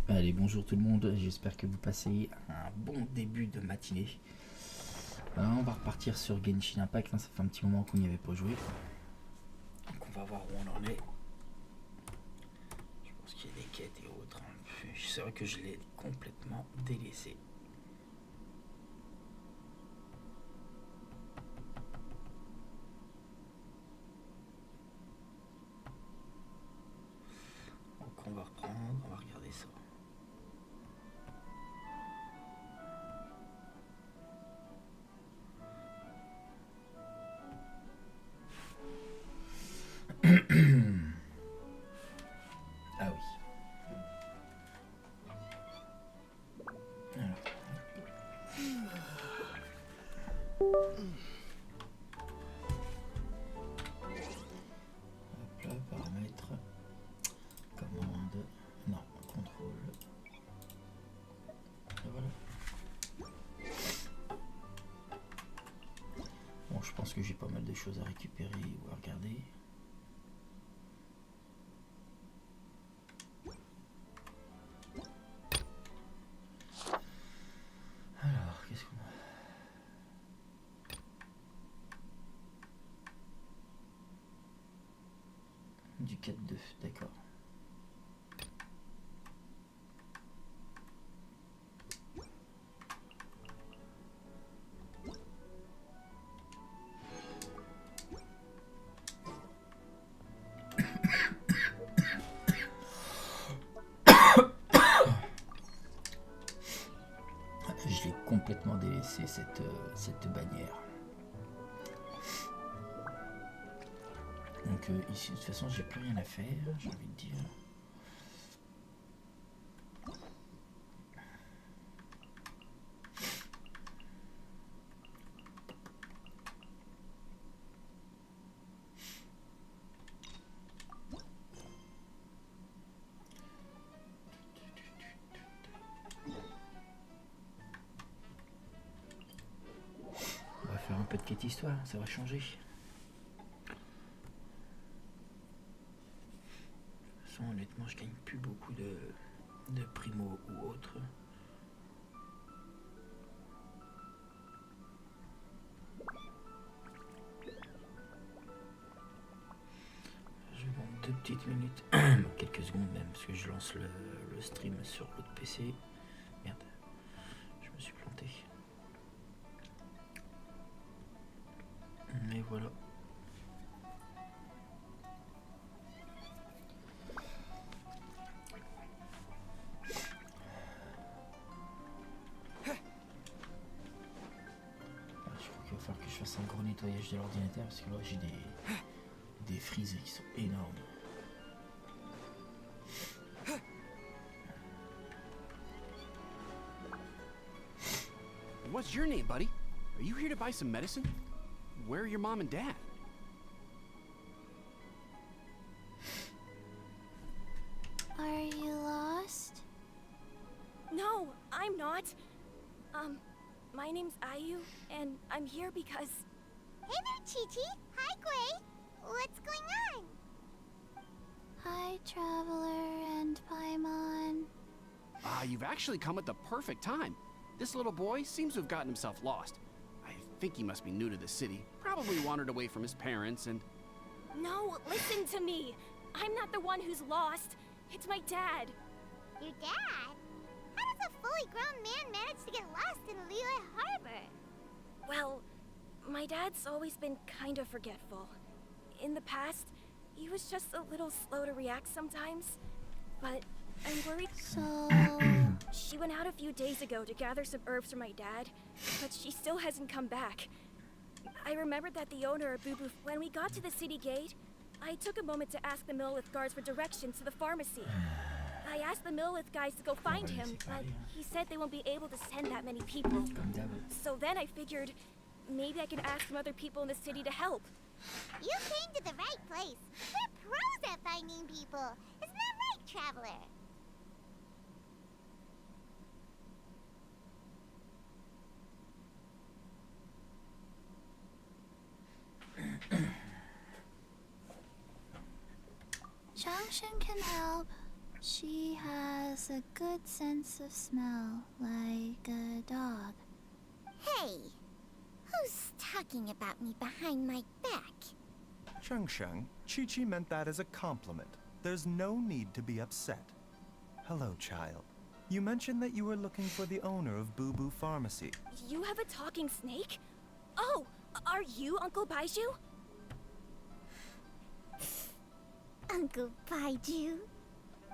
Allez, bonjour tout le monde, j'espère que vous passez un bon début de matinée. On va repartir sur Genshin Impact, ça fait un petit moment qu'on n'y avait pas joué. Donc on va voir où on en est. Je pense qu'il y a des quêtes et autres. C'est vrai que je l'ai complètement délaissé. Donc on va reprendre, on va regarder ça. Ah oui. Alors. Hop là, paramètres. Commande. Non, contrôle. Et voilà. Bon, je pense que j'ai pas mal de choses à récupérer ou à regarder. Alors, qu'est-ce qu'on a? Du 4-2, d'accord. Je l'ai complètement délaissé cette bannière. Donc ici de toute façon j'ai plus rien à faire, j'ai envie de dire. On va faire un peu de quête histoire, ça va changer. Honnêtement, je gagne plus beaucoup de primo ou autre. Je vais prendre 2 petites minutes, quelques secondes même, parce que je lance le stream sur l'autre PC. Merde, je me suis planté. Mais voilà. Il va falloir que je fasse un gros nettoyage de l'ordinateur parce que là j'ai des frisés qui sont énormes. What's your name, buddy? Are you here to buy some medicine? Where are your mom and dad? Are you lost? No, I'm not. My name's Ayu, and I'm here because... Hey there, Chi-Chi. Hi, Gray. What's going on? Hi, Traveler and Paimon. You've actually come at the perfect time. This little boy seems to have gotten himself lost. I think he must be new to the city. Probably wandered away from his parents and... No, listen to me. I'm not the one who's lost. It's my dad. Your dad? How does a fully grown man manage to get lost in Liyue Harbor? Well, my dad's always been kind of forgetful. In the past, he was just a little slow to react sometimes. But I'm worried... So... She went out a few days ago to gather some herbs for my dad, but she still hasn't come back. I remembered that the owner of Boo Boo... When we got to the city gate, I took a moment to ask the Millith guards for directions to the pharmacy. I asked the Millith guys to go find him, but he said they won't be able to send that many people. So then I figured maybe I can ask some other people in the city to help. You came to the right place. We're pros at finding people. Isn't that right, Traveler? Protection can help. She has a good sense of smell, like a dog. Hey, who's talking about me behind my back? Sheng, Chi-Chi meant that as a compliment. There's no need to be upset. Hello, child. You mentioned that you were looking for the owner of Boo Boo Pharmacy. You have a talking snake? Oh, are you Uncle Baiju? Uncle Baiju?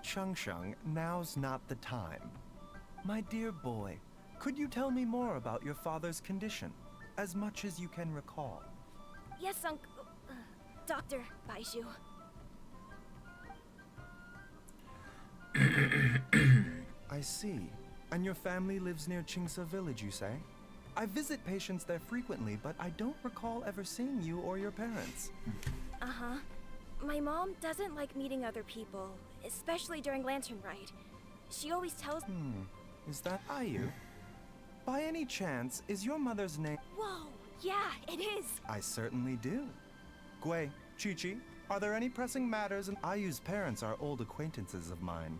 Sheng, now's not the time. My dear boy, could you tell me more about your father's condition? As much as you can recall. Yes, Uncle... Dr. Baiju. I see. And your family lives near Qingse Village, you say? I visit patients there frequently, but I don't recall ever seeing you or your parents. Uh-huh. My mom doesn't like meeting other people, especially during Lantern Rite. She always tells... Is that Ayu? By any chance, is your mother's name... Whoa, yeah, it is. I certainly do. Gui, Chi-Chi, are there any pressing matters? And Ayu's parents are old acquaintances of mine.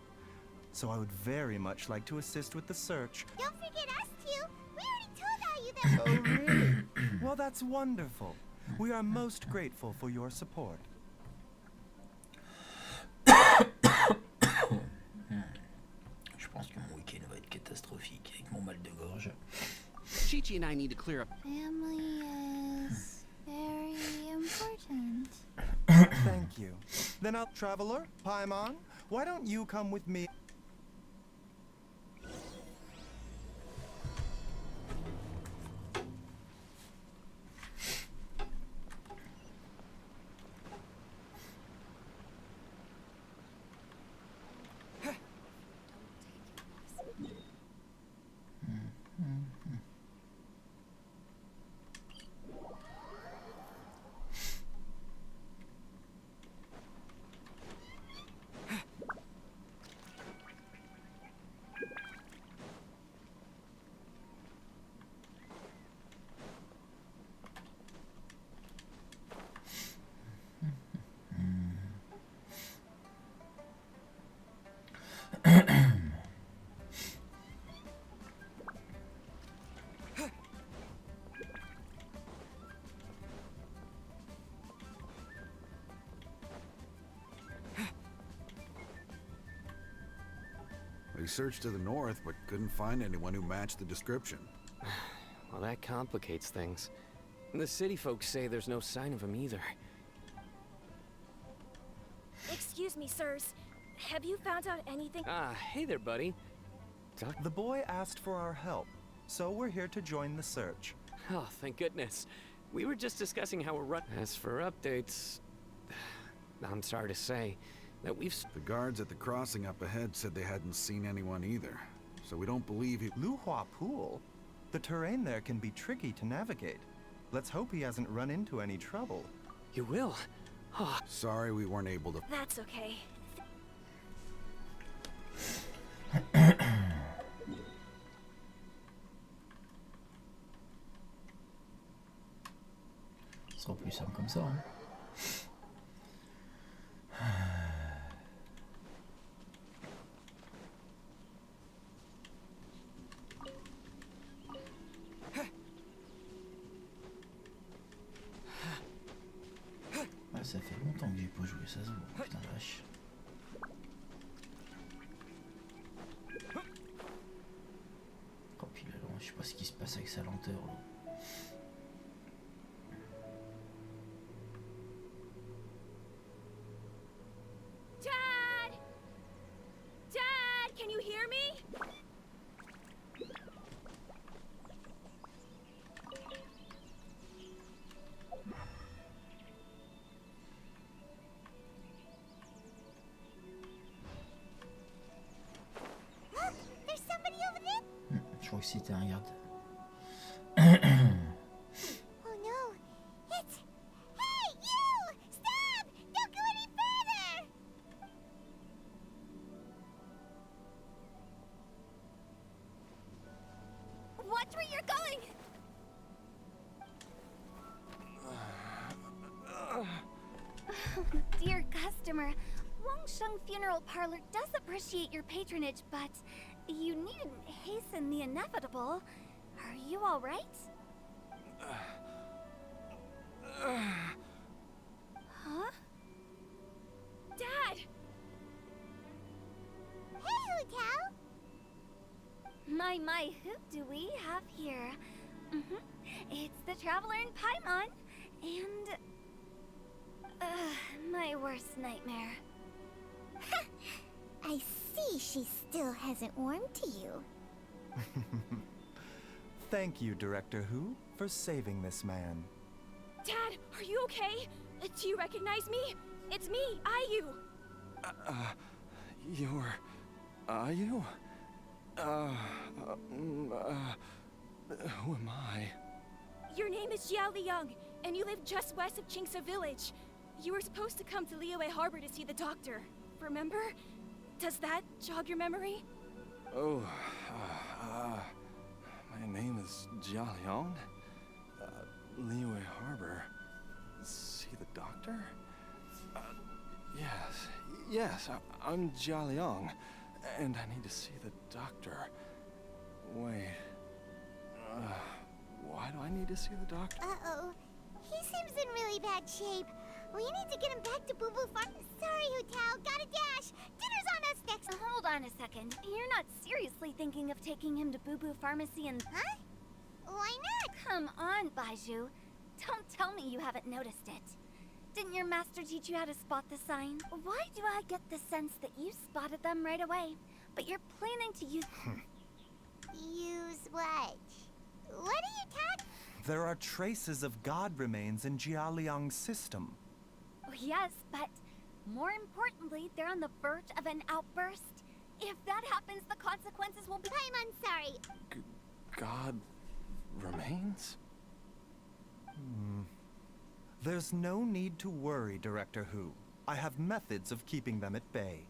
So I would very much like to assist with the search. Don't forget us two. We already told Ayu that. Oh, really? Well, that's wonderful. We are most grateful for your support. Je pense que mon week-end va être catastrophique avec mon mal de gorge. Chi-Chi and I need to clear up. Family is very important. Thank you. Then Traveler, Paimon, why don't you come with me? We searched to the north, but couldn't find anyone who matched the description. Well, that complicates things. The city folks say there's no sign of him either. Excuse me, sirs. Have you found out anything? Ah, hey there, buddy. The boy asked for our help, so we're here to join the search. Oh, thank goodness. We were just discussing how we're As for updates... I'm sorry to say that we've... The guards at the crossing up ahead said they hadn't seen anyone either, so we don't believe he... Luhua Pool? The terrain there can be tricky to navigate. Let's hope he hasn't run into any trouble. You will? Oh. Sorry we weren't able to... That's okay. Ce sera plus simple comme ça. Hein. Ah, ça fait longtemps que j'ai pas joué, ça se voit, putain de vache. Oh puis là, je sais pas ce qui se passe avec sa lenteur là. Dad! Dad, can you hear me? Look, there's somebody over there. Je crois que c'était un garde. Oh no, it's... Hey, you! Stop! Don't go any further! Watch where you're going! Dear customer, won't Dongsheng Funeral Parlor does appreciate your patronage, but you needn't hasten the inevitable. Are you all right? Huh? Dad! Hey, Hotel! My, who do we have here? It's the Traveler in Paimon, and... my worst nightmare. I see she still hasn't warmed to you. Thank you, Director Who, for saving this man. Dad, are you okay? Do you recognize me? It's me, Ayu. You're... Ayu? Who am I? Your name is Jiao Liang, and you live just west of Qingse Village. You were supposed to come to Liyue Harbor to see the doctor. Remember? Does that jog your memory? Oh, my name is Jia Liang. Liyue Harbor. See the doctor? Yes, I'm Jia Liang, and I need to see the doctor. Wait, why do I need to see the doctor? Uh-oh. He seems in really bad shape. We need to get him back to Boo Boo Farm. Sorry, Hotel. Gotta dash. Dinner's on us next. Hold on a second. You're not seriously thinking of taking him to Boo Boo Pharmacy and... Huh? Why not? Come on, Baiju. Don't tell me you haven't noticed it. Didn't your master teach you how to spot the sign? Why do I get the sense that you spotted them right away, but you're planning to use... Use what? What are you talking? There are traces of god remains in Jia Liang's system. Oh, yes, but more importantly, they're on the verge of an outburst. If that happens, the consequences will be... I'm sorry. God remains? There's no need to worry, Director Who. I have methods of keeping them at bay.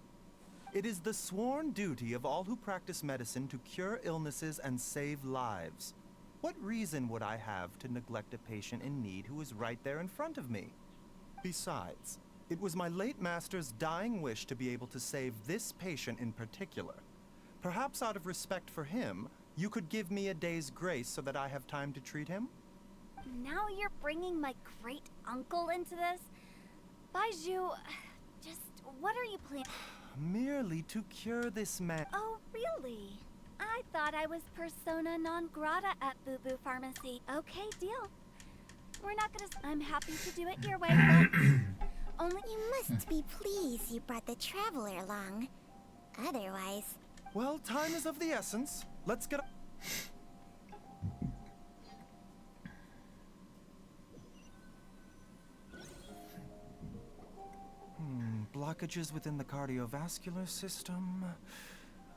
It is the sworn duty of all who practice medicine to cure illnesses and save lives. What reason would I have to neglect a patient in need who is right there in front of me? Besides, it was my late master's dying wish to be able to save this patient in particular. Perhaps out of respect for him, you could give me a day's grace so that I have time to treat him? Now you're bringing my great-uncle into this? Baiju, just what are you planning? Merely to cure this man. Oh, really? I thought I was persona non grata at Boo Boo Pharmacy. Okay, deal. We're not gonna... I'm happy to do it your way, but... Only... You must be pleased you brought the Traveler along. Otherwise... Well, time is of the essence. Let's get... Blockages within the cardiovascular system,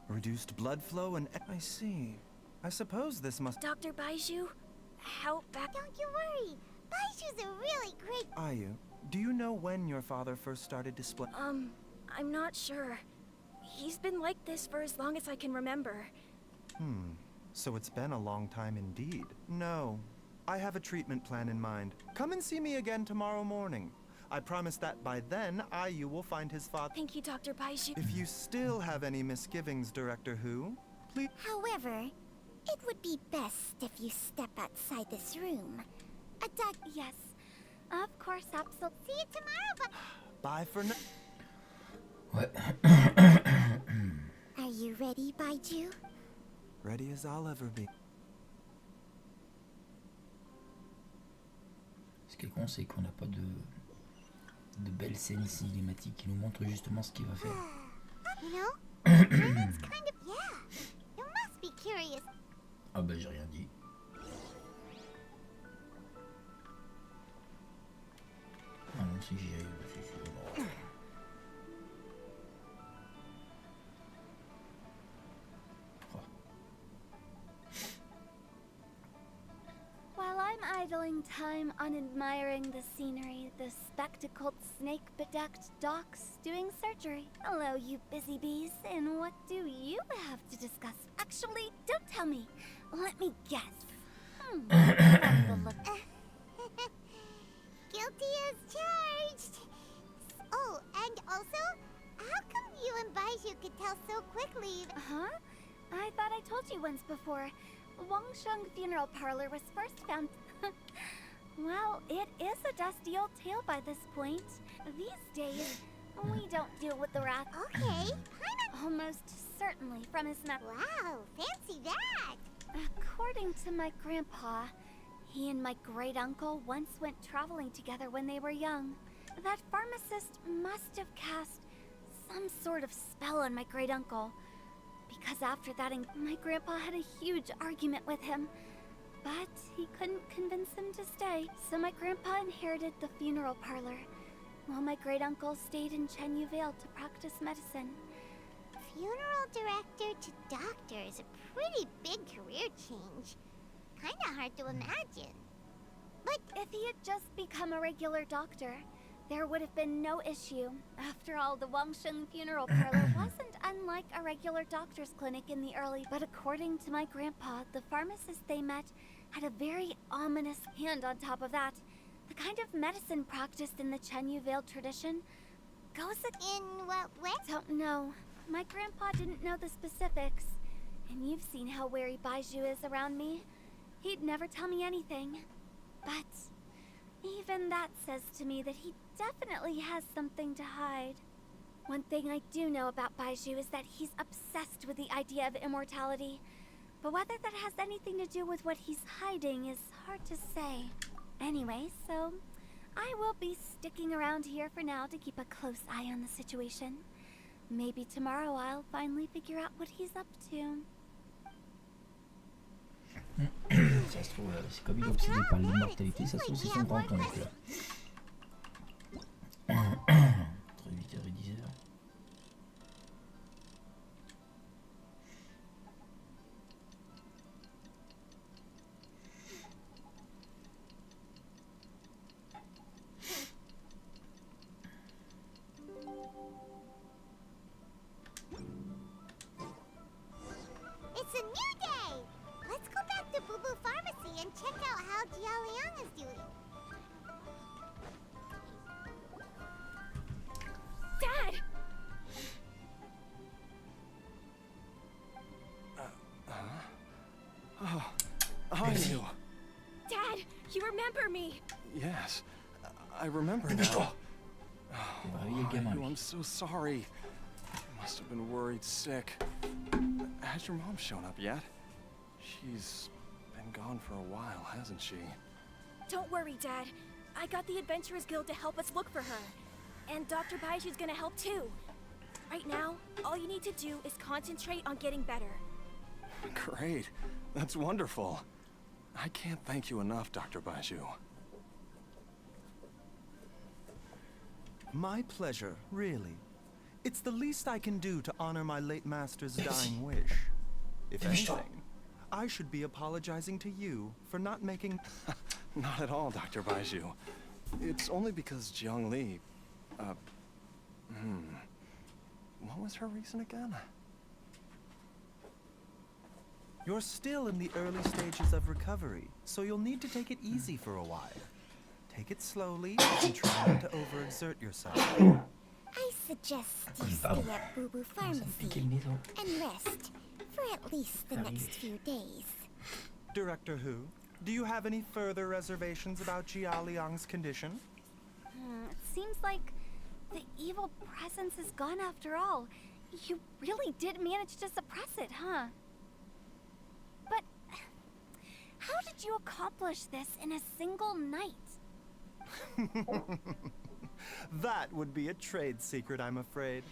reduced blood flow, and... I see. I suppose this must... Dr. Baiju, how back... Don't you worry. Baiju's a really great... Ayu, do you know when your father first started displaying... I'm not sure. He's been like this for as long as I can remember. So it's been a long time indeed. No, I have a treatment plan in mind. Come and see me again tomorrow morning. I promise that by then, Ayu will find his father. Thank you, Dr. Baiju. If you still have any misgivings, Director Who, please... However, it would be best if you step outside this room. Yes, of course, absolutely. See you tomorrow, but... Bye for now. What? Are you ready, Baiju? Ready as I'll ever be. Ce qui est con, c'est qu'on n'a pas de belles scènes cinématiques qui nous montrent justement ce qu'il va faire. You know, it's kind of... Yeah, you must be curious. Ah bah j'ai rien dit. Ah non, si j'y aille, While I'm idling time on admiring the scenery, the spectacled snake-bedecked docs doing surgery. Hello, you busy bees, and what do you have to discuss? Actually, don't tell me. Let me guess. Guilty as charged. Oh, and also, how and Baiju could tell so quickly. Huh? I thought I told you once before. Wangsheng Funeral Parlor was first found... Well, it is a dusty old tale by this point. These days, we don't deal with the wrath. Okay, Almost certainly from his mouth. wow, fancy that. According to my grandpa, he and my great-uncle once went traveling together when they were young. That pharmacist must have cast some sort of spell on my great-uncle. Because after that, my grandpa had a huge argument with him. But he couldn't convince him to stay, so my grandpa inherited the funeral parlor, while my great-uncle stayed in Chenyu Vale to practice medicine. Funeral director to doctor is a pretty big career change. Kinda hard to imagine. But if he had just become a regular doctor, there would have been no issue. After all, the Wangsheng Funeral Parlor wasn't unlike a regular doctor's clinic in the early... But according to my grandpa, the pharmacist they met had a very ominous hand on top of that. The kind of medicine practiced in the Chenyu Vale tradition goes... In what way? Don't know. My grandpa didn't know the specifics. And you've seen how wary Baiju is around me. He'd never tell me anything. But even that says to me that he definitely has something to hide. One thing I do know about Baiju is that he's obsessed with the idea of immortality. But whether that has anything to do with what he's hiding is hard to say. Anyway, so I will be sticking around here for now to keep a close eye on the situation. Maybe tomorrow I'll finally figure out what he's up to. Ça se trouve, c'est comme il est obsédé par l'immortalité, ça se trouve, c'est son grand temps donc là. Entre 8h et 10h. It's a new day! Let's go back to Boo Boo Pharmacy and check out how Jia Liang is doing. Dad! Are you? Dad, you remember me! Yes, I remember now. Il est gamin, lui. I'm so sorry. I must have been worried sick. Has your mom shown up yet? She's been gone for a while, hasn't she? Don't worry, Dad. I got the Adventurers Guild to help us look for her. And Dr. Baiju's gonna help too. Right now, all you need to do is concentrate on getting better. Great. That's wonderful. I can't thank you enough, Dr. Baiju. My pleasure, really. It's the least I can do to honor my late master's dying wish. If anything, I should be apologizing to you for not making... Not at all, Dr. Baiju. It's only because Jiang Li... What was her reason again? You're still in the early stages of recovery, so you'll need to take it easy for a while. Take it slowly and try not to overexert yourself. I suggest you stay at Boo Boo Pharmacy and rest for at least the next few days. Director Hu, do you have any further reservations about Jia Liang's condition? It seems like the evil presence is gone after all. You really did manage to suppress it, huh? But how did you accomplish this in a single night? That would be a trade secret, I'm afraid.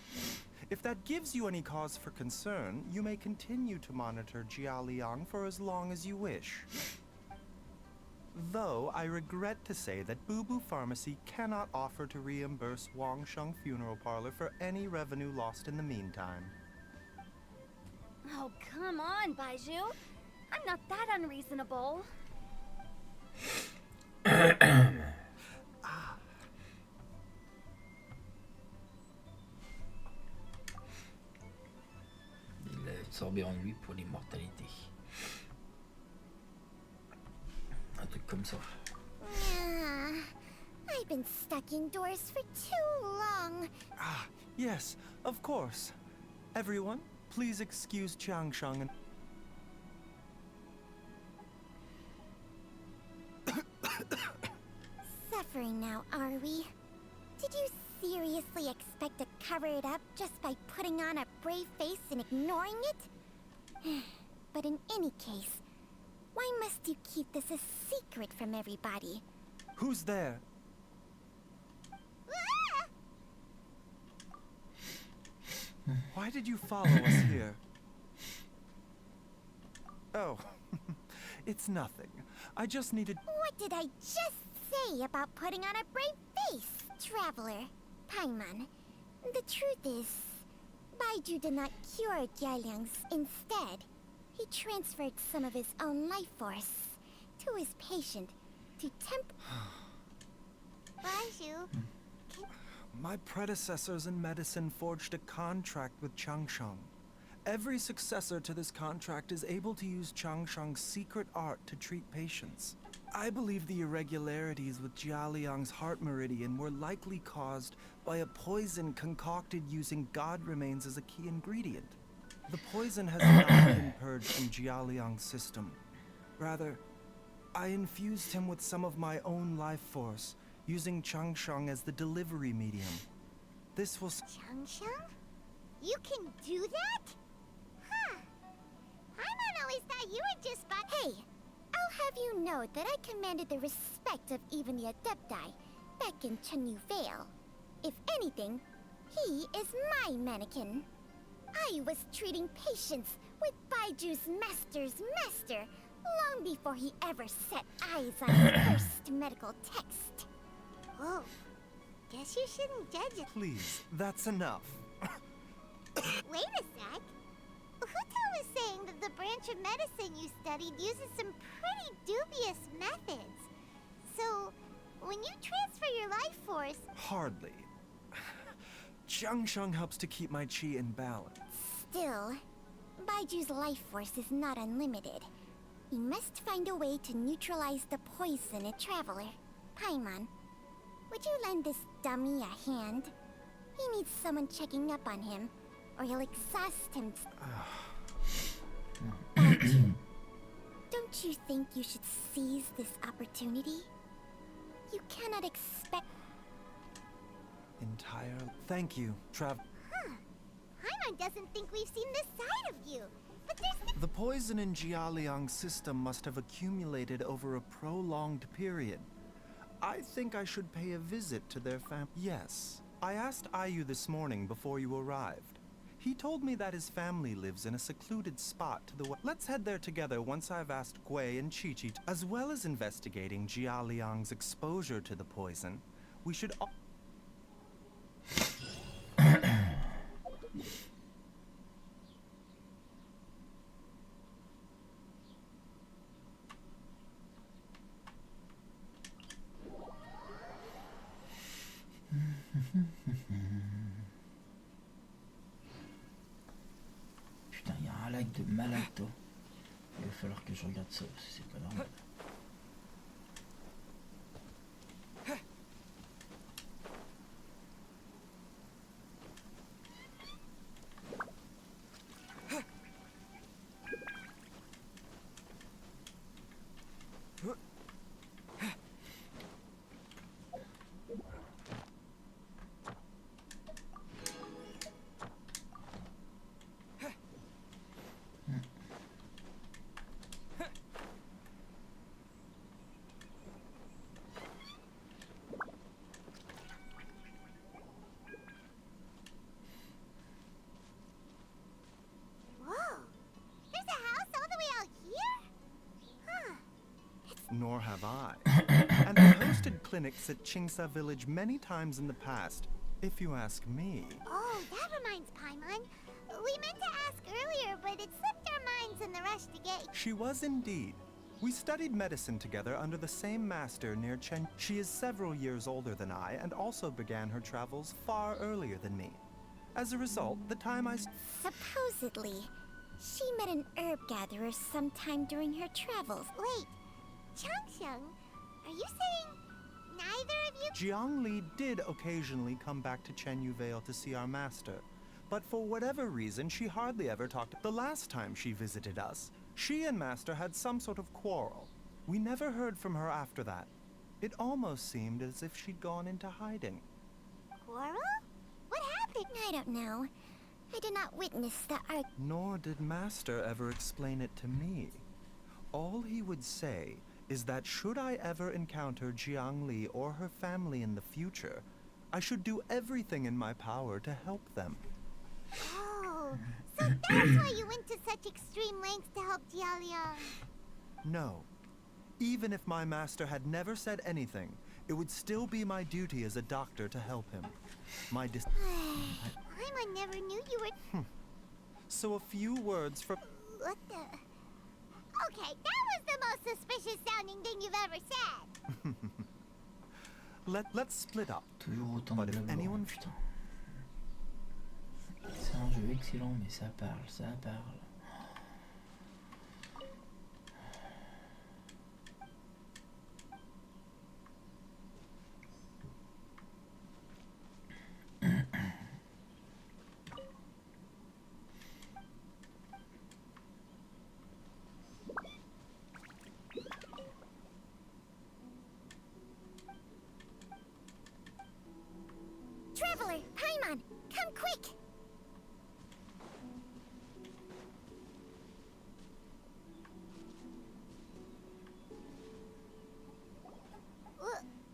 If that gives you any cause for concern, you may continue to monitor Jia Liang for as long as you wish. Though I regret to say that Boo Boo Pharmacy cannot offer to reimburse Wangsheng Funeral Parlor for any revenue lost in the meantime. Oh, come on, Baiju. I'm not that unreasonable. Il a absorbé en lui pour l'immortalité. Un truc comme ça. I've been stuck indoors for too long. Yes, of course. Everyone, please excuse Changsheng and... Suffering now, are we? Did you seriously expect to cover it up just by putting on a brave face and ignoring it? But in any case, why must you keep this a secret from everybody? Who's there? Why did you follow us here? Oh, it's nothing. I just needed... What did I just say about putting on a brave face, Traveler? Paimon, the truth is, Baiju did not cure Jialiang's. Instead, he transferred some of his own life force to his patient to Baiju. My predecessors in medicine forged a contract with Changsheng. Every successor to this contract is able to use Changsheng's secret art to treat patients. I believe the irregularities with Jialiang's heart meridian were likely caused by a poison concocted using god remains as a key ingredient. The poison has not been purged from Jialiang's system. Rather, I infused him with some of my own life force, using Changsheng as the delivery medium. This will... Changsheng? You can do that? Huh. Paimon always thought you were just Hey, I'll have you know that I commanded the respect of even the Adepti back in Chenyu Vale. If anything, he is my mannequin. I was treating patients with Baiju's master's master long before he ever set eyes on his first medical text. Whoa. Guess you shouldn't judge it. Please, that's enough. Wait a sec. Huto was saying that the branch of medicine you studied uses some pretty dubious methods. So, when you transfer your life force... Hardly. Changsheng helps to keep my chi in balance. Still, Baiju's life force is not unlimited. We must find a way to neutralize the poison a Traveler. Paimon, would you lend this dummy a hand? He needs someone checking up on him, or he'll exhaust him. Baiju, don't you think you should seize this opportunity? You cannot expect... Thank you, Trav... Huh. Paimon doesn't think we've seen this side of you, but there's... The poison in Jialiang's system must have accumulated over a prolonged period. I think I should pay a visit to their family. Yes, I asked Ayu this morning before you arrived. He told me that his family lives in a secluded spot to the west. Let's head there together once I've asked Gui and Chi-Chi. As well as investigating Jialiang's exposure to the poison, we should... Putain, il y a un lag de malade, toi. Il va falloir que je regarde ça, parce que c'est pas normal. Nor have I. And I've hosted clinics at Qingsa Village many times in the past, if you ask me. Oh, that reminds Paimon. We meant to ask earlier, but it slipped our minds in the rush to get... She was indeed. We studied medicine together under the same master near Chen. She is several years older than I and also began her travels far earlier than me. As a result, the time I... Supposedly, she met an herb gatherer sometime during her travels. Wait, Changsheng, are you saying neither of you... Jiangli did occasionally come back to Chenyu Vale to see our master, but for whatever reason, she hardly ever talked. The last time she visited us, she and Master had some sort of quarrel. We never heard from her after that. It almost seemed as if she'd gone into hiding. Quarrel? What happened? I don't know. I did not witness the Nor did Master ever explain it to me. All he would say is that should I ever encounter Jiangli or her family in the future, I should do everything in my power to help them. Oh, so that's why you went to such extreme lengths to help Jialiang. No. Even if my master had never said anything, it would still be my duty as a doctor to help him. Paimon never knew you were... So a few words from... What the... Okay, that was the most suspicious sounding thing you've ever said. Let's split up. Toujours autant But de if blagues, anyone... putain. C'est un jeu excellent, mais ça parle, ça parle. Traveler, Paimon, come quick!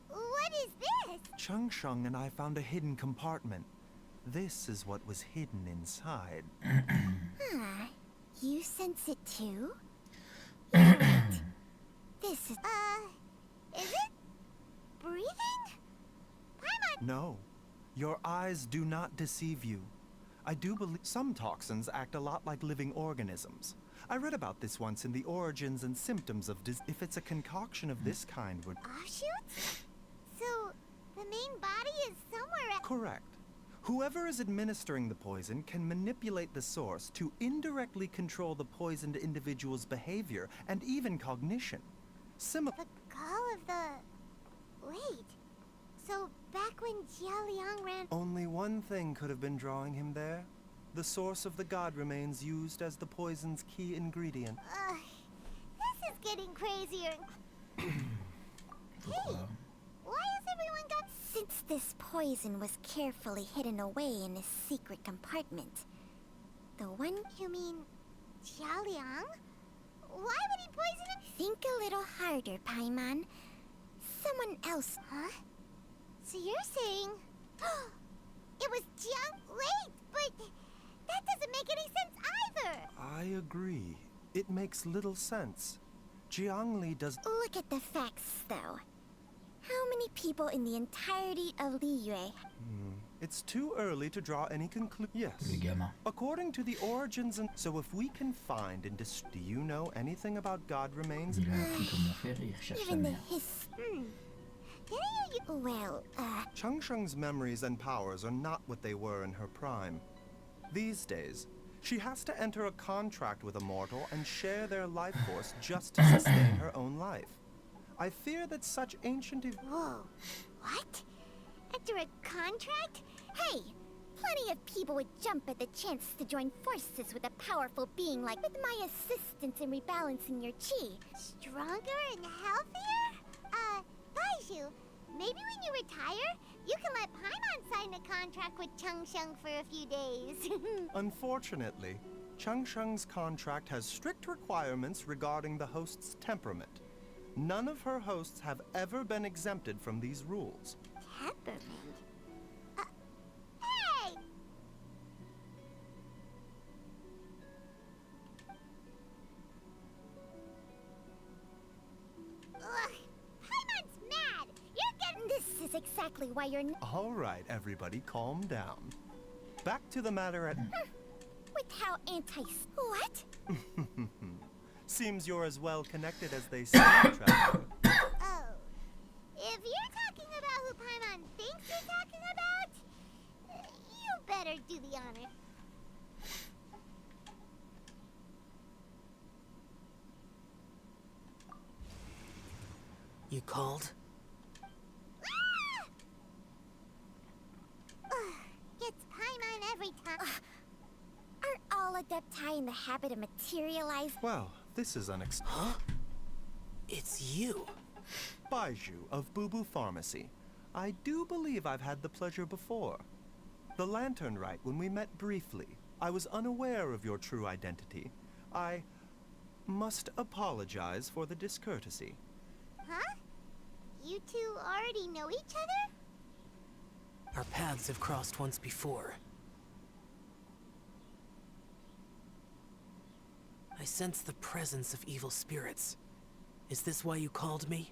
What is this? Changsheng and I found a hidden compartment. This is what was hidden inside. Huh. You sense it too? Wait. This is... is it? Breathing? Paimon! No. Your eyes do not deceive you. I do believe some toxins act a lot like living organisms. I read about this once in the origins and symptoms of if it's a concoction of this kind would... Offshoots? So, the main body is somewhere Correct. Whoever is administering the poison can manipulate the source to indirectly control the poisoned individual's behavior and even cognition. The call of the... Wait. So, back when Jialiang ran... Only one thing could have been drawing him there. The source of the god remains used as the poison's key ingredient. This is getting crazier. Hey, why has everyone got... Since this poison was carefully hidden away in a secret compartment, the one... You mean... Jialiang? Why would he poison him? Think a little harder, Paimon. Someone else... Huh? So you're saying... it was Jiang... Wait, but... That doesn't make any sense either! I agree. It makes little sense. Jiangli does... Look at the facts, though. How many people in the entirety of Liyue? It's too early to draw any conclusion. Yes. Le gamin. According to the origins and... So if we can find and do you know anything about God remains? Il a appris comment faire et il recherche sa Even the mère. Well, Changsheng's memories and powers are not what they were in her prime. These days, she has to enter a contract with a mortal and share their life force just to sustain her own life. I fear that such ancient... Whoa. What? Enter a contract? Hey, plenty of people would jump at the chance to join forces with a powerful being like with my assistance in rebalancing your chi. Stronger and healthier? Baiju, maybe when you retire, you can let Paimon sign a contract with Changsheng for a few days. Unfortunately, Changsheng's contract has strict requirements regarding the host's temperament. None of her hosts have ever been exempted from these rules. Temperament? Hey! Ugh, Paimon's mad! You're getting... This is exactly why you're... All right, everybody, calm down. Back to the matter at... With how What? Seems you're as well connected as they say, Traveler. Oh. If you're talking about who Paimon thinks you're talking about, you better do the honor. You called? Ah! Adepti in the habit of materializing? Well, this is unexpected. Huh? It's you. Baiju of Boo Boo Pharmacy. I do believe I've had the pleasure before. The Lantern Rite, when we met briefly, I was unaware of your true identity. I must apologize for the discourtesy. Huh? You two already know each other? Our paths have crossed once before. I sense the presence of evil spirits. Is this why you called me?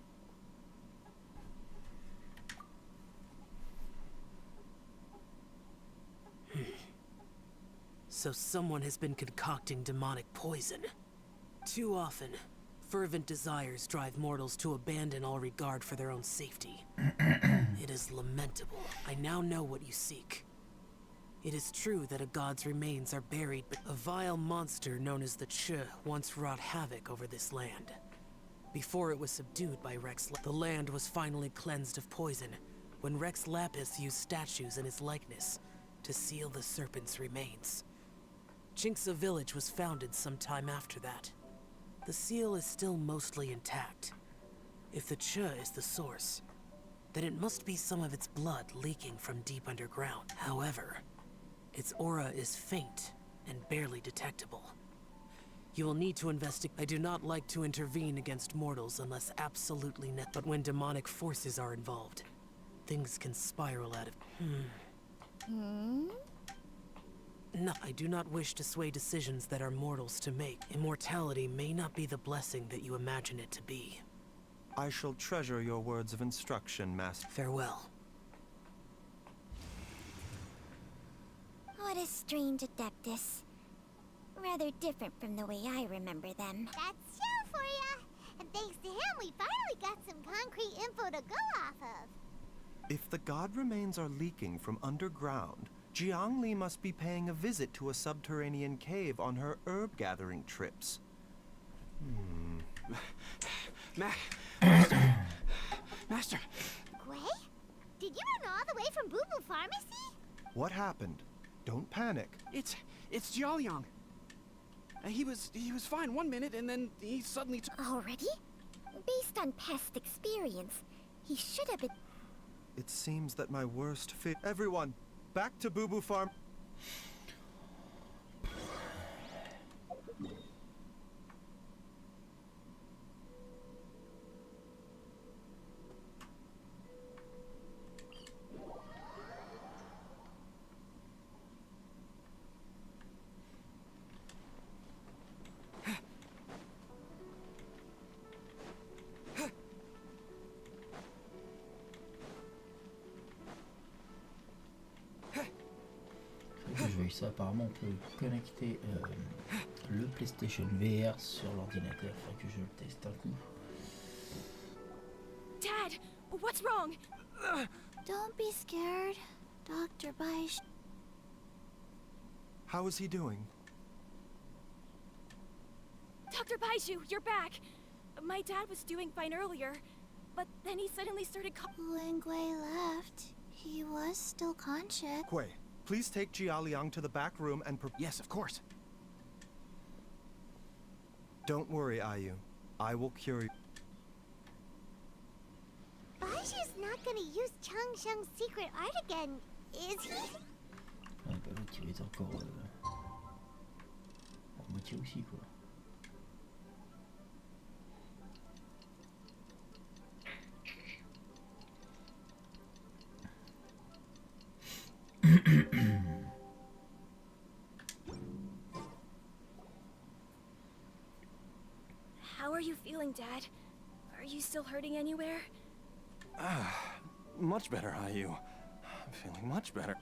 So someone has been concocting demonic poison. Too often, fervent desires drive mortals to abandon all regard for their own safety. It is lamentable. I now know what you seek. It is true that a god's remains are buried, but a vile monster known as the Ch once wrought havoc over this land. Before it was subdued by the land was finally cleansed of poison when Rex Lapis used statues in his likeness to seal the serpent's remains. Jinxa Village was founded some time after that. The seal is still mostly intact. If the Ch is the source, then it must be some of its blood leaking from deep underground. However, its aura is faint and barely detectable. You will need to investigate. I do not like to intervene against mortals unless absolutely necessary. But when demonic forces are involved, things can spiral out of... No, I do not wish to sway decisions that are mortals to make. Immortality may not be the blessing that you imagine it to be. I shall treasure your words of instruction, Master. Farewell. What a strange Adeptus. Rather different from the way I remember them. That's Xiao for ya! And thanks to him, we finally got some concrete info to go off of. If the god remains are leaking from underground, Jiangli must be paying a visit to a subterranean cave on her herb-gathering trips. Master! Gui? Did you run all the way from Boo Boo Pharmacy? What happened? Don't panic. It's Jiaoliang. He was fine one minute, and then he suddenly Already? Based on past experience, he should have been... It seems that my worst fit... Everyone, back to Boo Boo Farm... Ça, apparemment, on peut connecter le PlayStation VR sur l'ordinateur. Il faudrait que je le teste un coup. Dad, what's wrong? Don't be scared, Dr. Baish. How is he doing? Dr. Baiju, you're back. My dad was doing fine earlier, but then he suddenly started When Gui left, he was still conscious. Gui, please take Jiaoliang to the back room and Yes, of course. Don't worry, Ayu. I will cure you. Baiju's not gonna use Chang Sheng's secret art again, is he? Ah, bah l'autre il est encore à moitié aussi quoi. How are you feeling, Dad? Are you still hurting anywhere? Much better, Ayu. I'm feeling much better.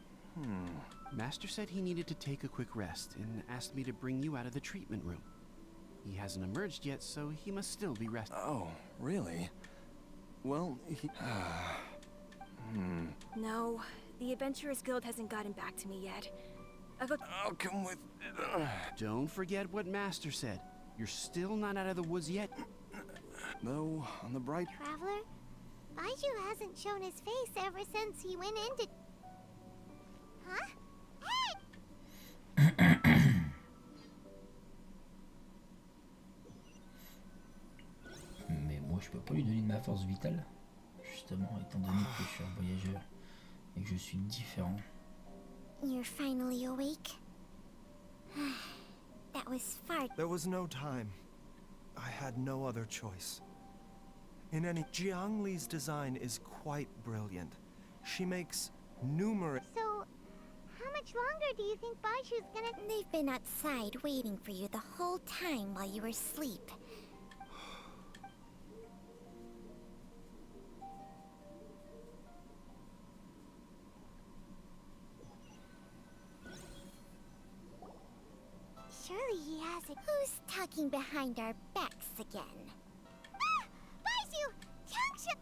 Master said he needed to take a quick rest and asked me to bring you out of the treatment room. He hasn't emerged yet, so he must still be resting. Oh, really? Well, he... No, the Adventurers Guild hasn't gotten back to me yet. I'll come with... Don't forget what Master said. You're still not out of the woods yet. Though, on the bright... Traveler, Baiju hasn't shown his face ever since he went into... Huh? Hey! pas lui donner de ma force vitale, justement, étant donné que je suis un voyageur et que je suis différent. You're finally awake? That was far. There was no time. I had no other choice. In any, Jiang Li's design is quite brilliant. She makes numerous. So, how much longer do you think Baishu's gonna... They've been outside waiting for you the whole time while you were asleep. Surely he has it. Who's talking behind our backs again? Ah! Baishu! Changsha!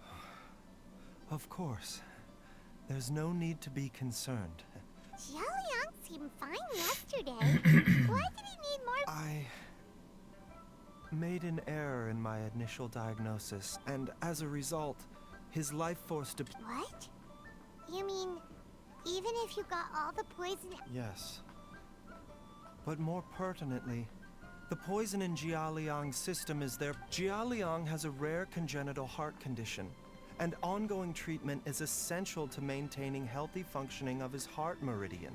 Of course. There's no need to be concerned. Jialiang seemed fine yesterday. Why did he need more? I made an error in my initial diagnosis, and as a result, his life force What? You mean, even if you got all the poison... Yes. But more pertinently, the poison in Jialiang's system is there. Jialiang has a rare congenital heart condition, and ongoing treatment is essential to maintaining healthy functioning of his heart meridian.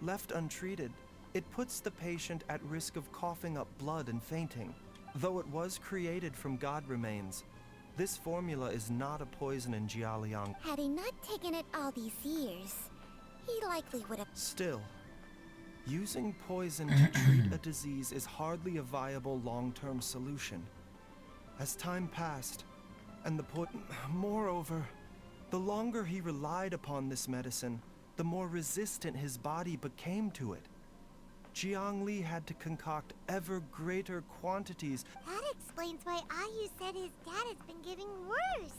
Left untreated, it puts the patient at risk of coughing up blood and fainting. Though it was created from god remains, this formula is not a poison in Jialiang. Had he not taken it all these years, he likely would have... Still, using poison to treat a disease is hardly a viable long-term solution. As time passed, and moreover, the longer he relied upon this medicine, the more resistant his body became to it. Jiang Li had to concoct ever greater quantities. That explains why Ayu said his dad has been getting worse,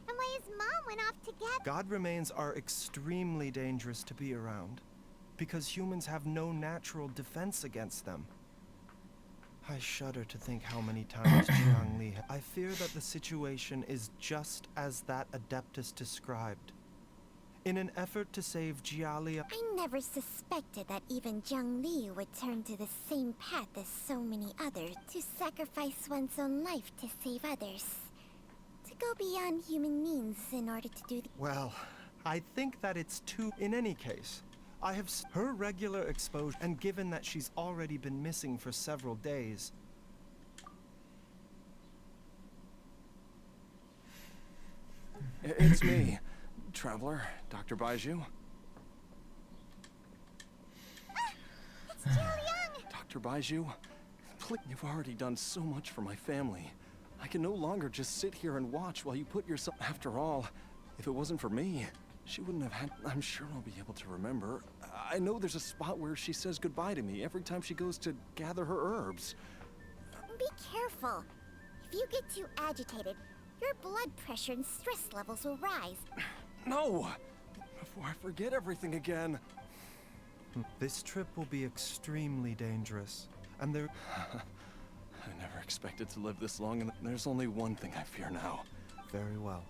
and why his mom went off together. God remains are extremely dangerous to be around, because humans have no natural defense against them. I shudder to think how many times Jiang Li... I fear that the situation is just as that Adeptus described. In an effort to save Jialia... I never suspected that even Jiang Li would turn to the same path as so many others, to sacrifice one's own life to save others. To go beyond human means in order to do the... Well, I think that it's too... In any case, I have her regular exposure, and given that she's already been missing for several days... It's me, Traveler, Dr. Baiju. It's Jialiang! Dr. Baiju, please, you've already done so much for my family. I can no longer just sit here and watch while you put yourself... After all, if it wasn't for me, she wouldn't have had... I'm sure I'll be able to remember. I know there's a spot where she says goodbye to me every time she goes to gather her herbs. Be careful. If you get too agitated, your blood pressure and stress levels will rise. No! Before I forget everything again. This trip will be extremely dangerous, and there... I never expected to live this long, and there's only one thing I fear now. Very well.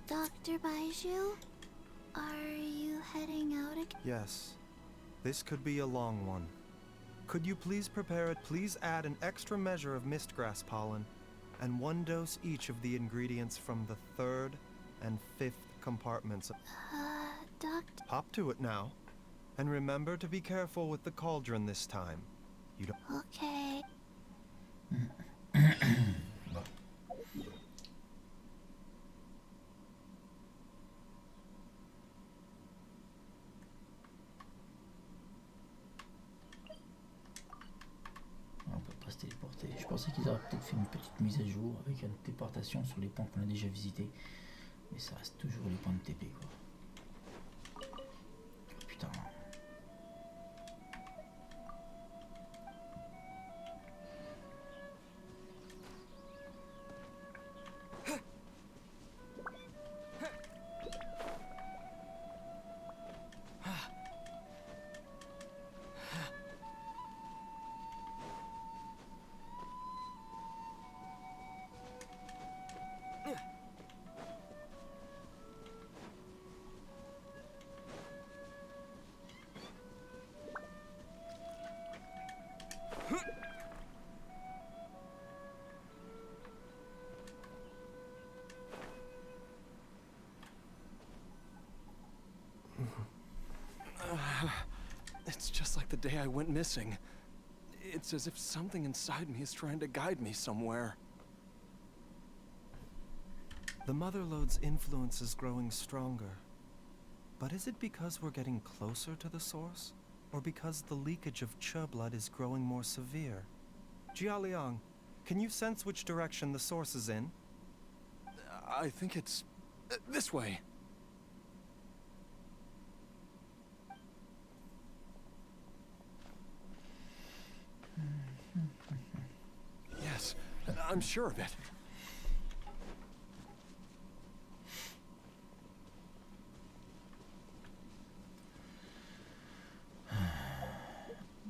Dr. Baiju, are you heading out again? Yes. This could be a long one. Could you please prepare it? Please add an extra measure of mistgrass pollen, and 1 dose each of the ingredients from the 3rd and 5th compartments. Doctor... Hop to it now. And remember to be careful with the cauldron this time. You don't... Okay. On peut pas se téléporter. Je pensais qu'ils auraient peut-être fait une petite mise à jour avec une téléportation sur les points qu'on a déjà visités. Mais ça reste toujours les points de TP quoi. Oh, putain. like the day I went missing. It's as if something inside me is trying to guide me somewhere. The Mother Lode's influence is growing stronger. But is it because we're getting closer to the source? Or because the leakage of Che blood is growing more severe? Jialiang, can you sense which direction the source is in? I think it's this way. Yes, I'm sure of it.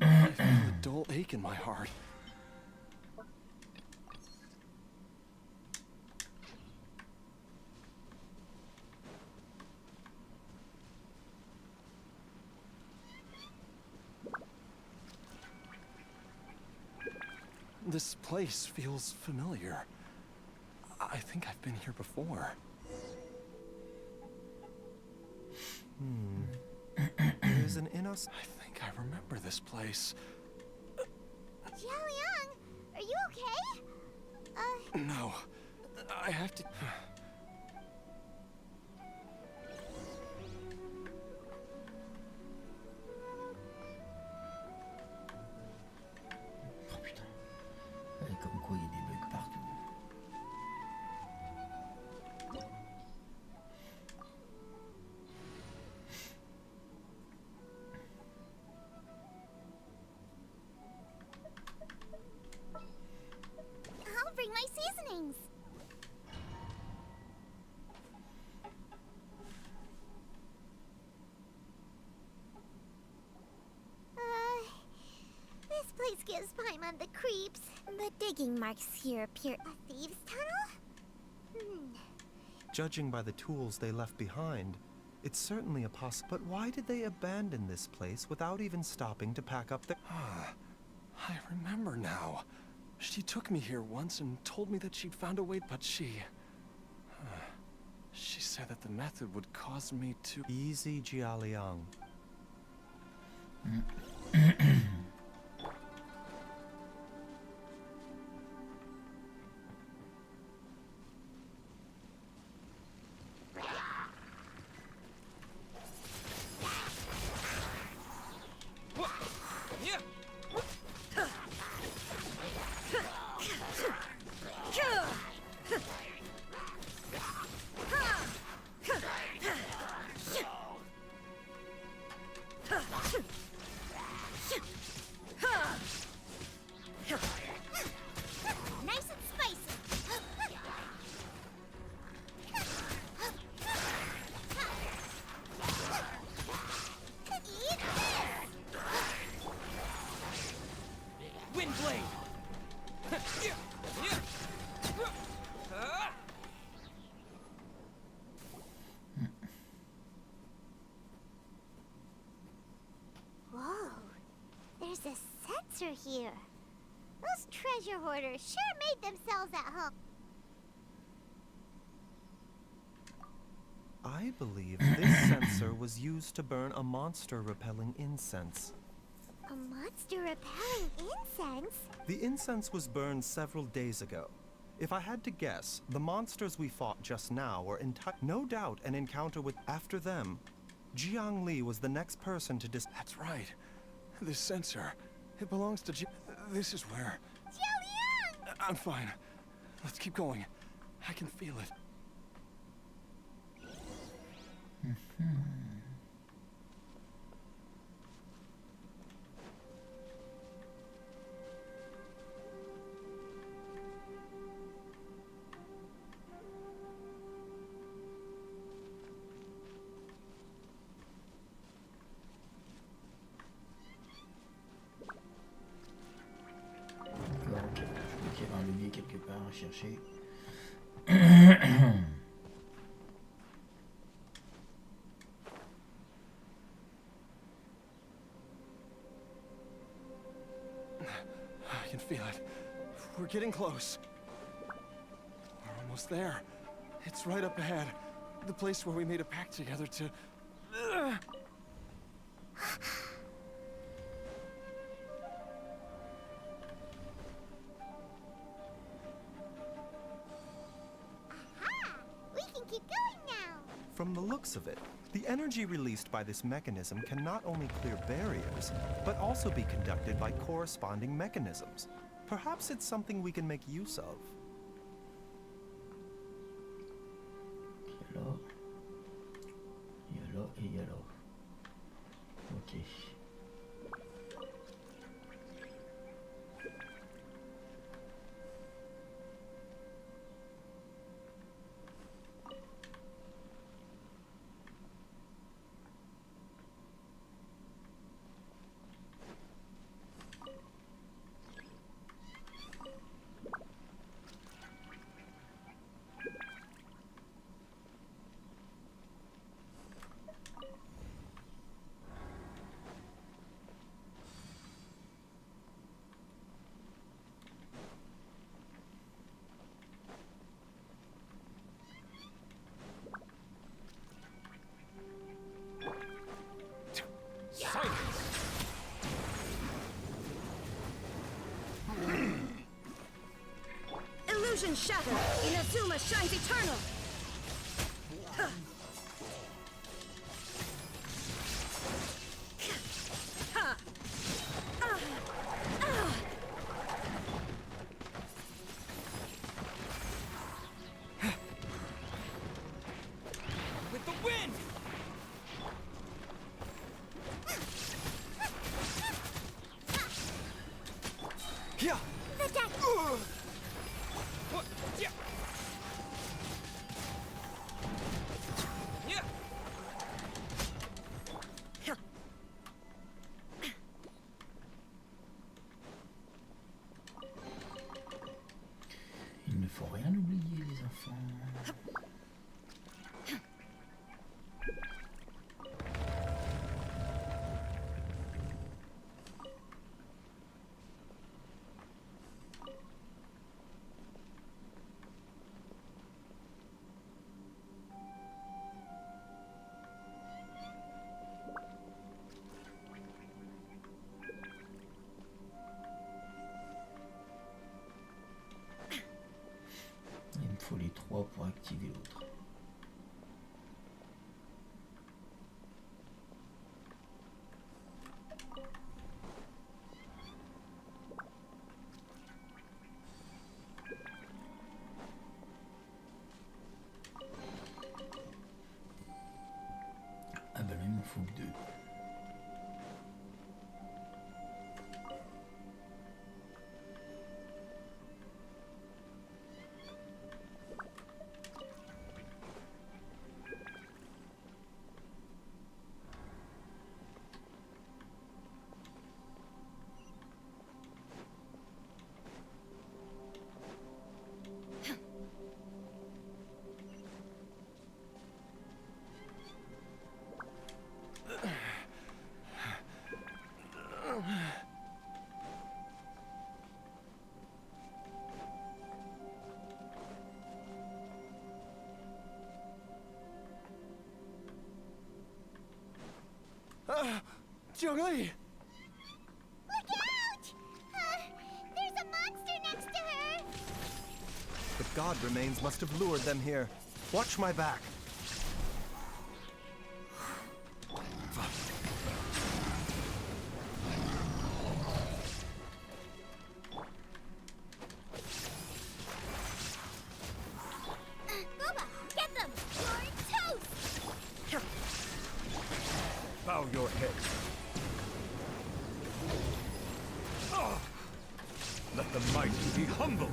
I feel a dull ache in my heart. This place feels familiar. I think I've been here before. There's an inner... I think I remember this place. Jialiang, are you okay? No, I have to... Oh putain. Comme quoi il y a des bugs partout. I'll bring my seasonings. This place gives Paimon the creeps. The digging marks here appear a thieves' tunnel? Judging by the tools they left behind, it's certainly a But why did they abandon this place without even stopping to pack up their... I remember now. She took me here once and told me that she'd found a way, but she said that the method would cause me to... Easy, Jialiang. Nice and spicy. Eat this. Windblade! Whoa, there's a sensor here. Those treasure hoarders sure made themselves at home. I believe this sensor was used to burn a monster repelling incense. A monster repelling incense? The incense was burned several days ago. If I had to guess, the monsters we fought just now were no doubt an encounter with... After them, Jiang Li was the next person to That's right. This sensor, it belongs to This is where... Jialiang! I'm fine. Let's keep going. I can feel it. Il y avait un levier quelque part à chercher. I can feel it. We're getting close. We're almost there. It's right up ahead. The place where we made a pact together to... looks of it, the energy released by this mechanism can not only clear barriers, but also be conducted by corresponding mechanisms. Perhaps it's something we can make use of. Yellow et yellow. Ok. Illusion shattered! Inazuma shines eternal! With the wind! Yeah. The deck! What? Yeah. Yeah. Il ne faut rien oublier, les enfants. Il me faut les 3 pour activer l'autre. Ah bah là il m'en faut que 2. Jiangli! Look out! There's a monster next to her! The god remains must have lured them here. Watch my back. Booba, get them! You're toast! Bow your head. Let the mighty be humbled.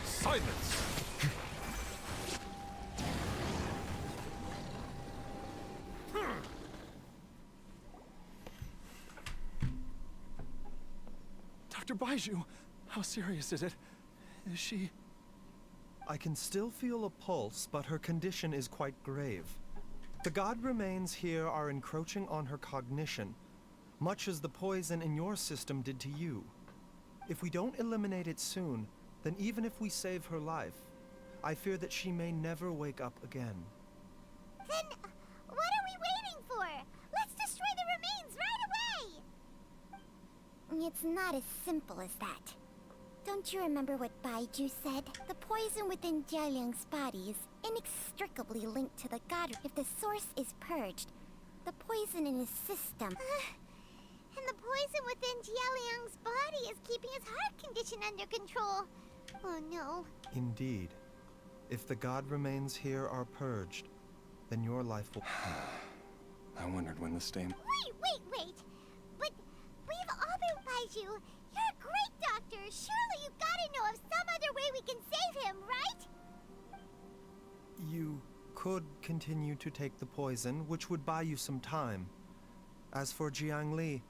Silence! Dr. Baiju, how serious is it? Is she... I can still feel a pulse, but her condition is quite grave. The god remains here are encroaching on her cognition, much as the poison in your system did to you. If we don't eliminate it soon, then even if we save her life, I fear that she may never wake up again. Then, what are we waiting for? Let's destroy the remains right away! It's not as simple as that. Don't you remember what Baiju said? The poison within Jialiang's body is inextricably linked to the god. If the source is purged, the poison in his system... and the poison within Jialiang's body is keeping his heart condition under control. Oh no. Indeed. If the god remains here are purged, then your life will... I wondered when the stain... Wait! But we've all been Baiju. You're a great doctor. Surely you gotta know of some other way we can save him, right? You could continue to take the poison, which would buy you some time. As for Jiangli,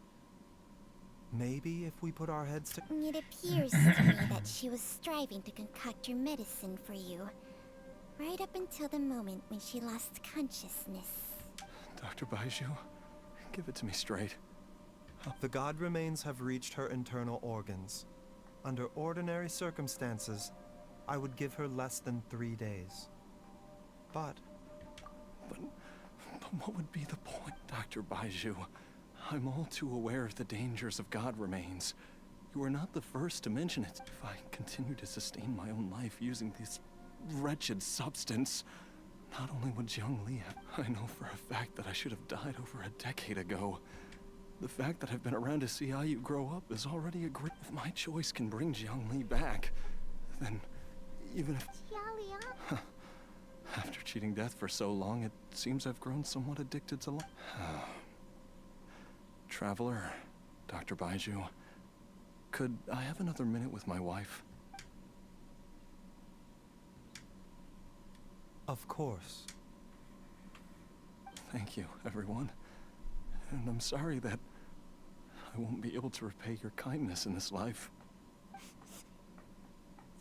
maybe if we put our heads to... It appears to me that she was striving to concoct your medicine for you. Right up until the moment when she lost consciousness. Dr. Baiju, give it to me straight. The god remains have reached her internal organs. Under ordinary circumstances, I would give her less than 3 days. But what would be the point, Dr. Baiju? I'm all too aware of the dangers of god remains. You are not the first to mention it. If I continue to sustain my own life using this wretched substance, not only would Jiangli have... I know for a fact that I should have died over a decade ago. The fact that I've been around to see how you grow up is already a great... If my choice can bring Jiangli back, then even if... Jialiang? After cheating death for so long, it seems I've grown somewhat addicted to life. Traveler, Dr. Baiju, could I have another minute with my wife? of course. Thank you, everyone. And I'm sorry that I won't be able to repay your kindness in this life.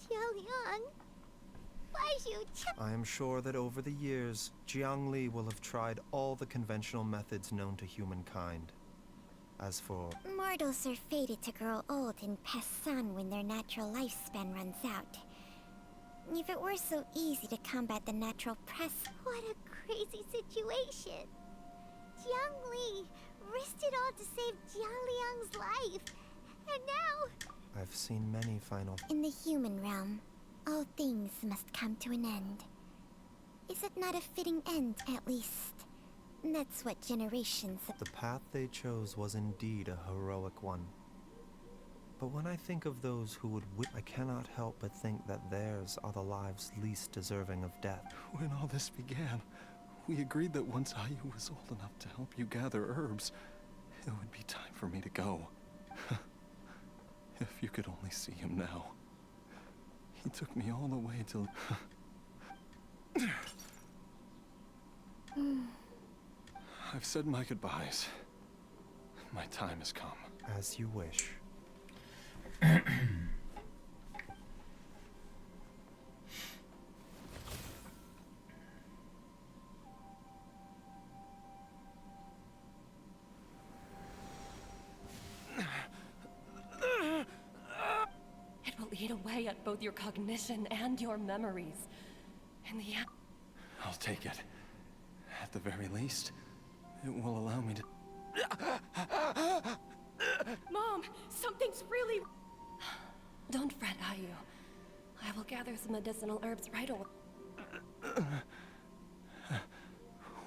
Jialiang, I am sure that over the years, Jiangli will have tried all the conventional methods known to humankind. As for... mortals are fated to grow old and pass on when their natural lifespan runs out. If it were so easy to combat the natural press... What a crazy situation! Jiangli risked it all to save Jialiang's life, and now... I've seen many final... In the human realm, all things must come to an end. Is it not a fitting end, at least? That's what generations of... The path they chose was indeed a heroic one. But when I think of those who would I cannot help but think that theirs are the lives least deserving of death. When all this began, we agreed that once Ayu was old enough to help you gather herbs, it would be time for me to go. If you could only see him now. He took me all the way to... I've said my goodbyes. My time has come. As you wish. It will eat away at both your cognition and your memories. In the end... I'll take it. At the very least, it will allow me to... Mom, something's really... Don't fret, Ayu. I will gather some medicinal herbs right away.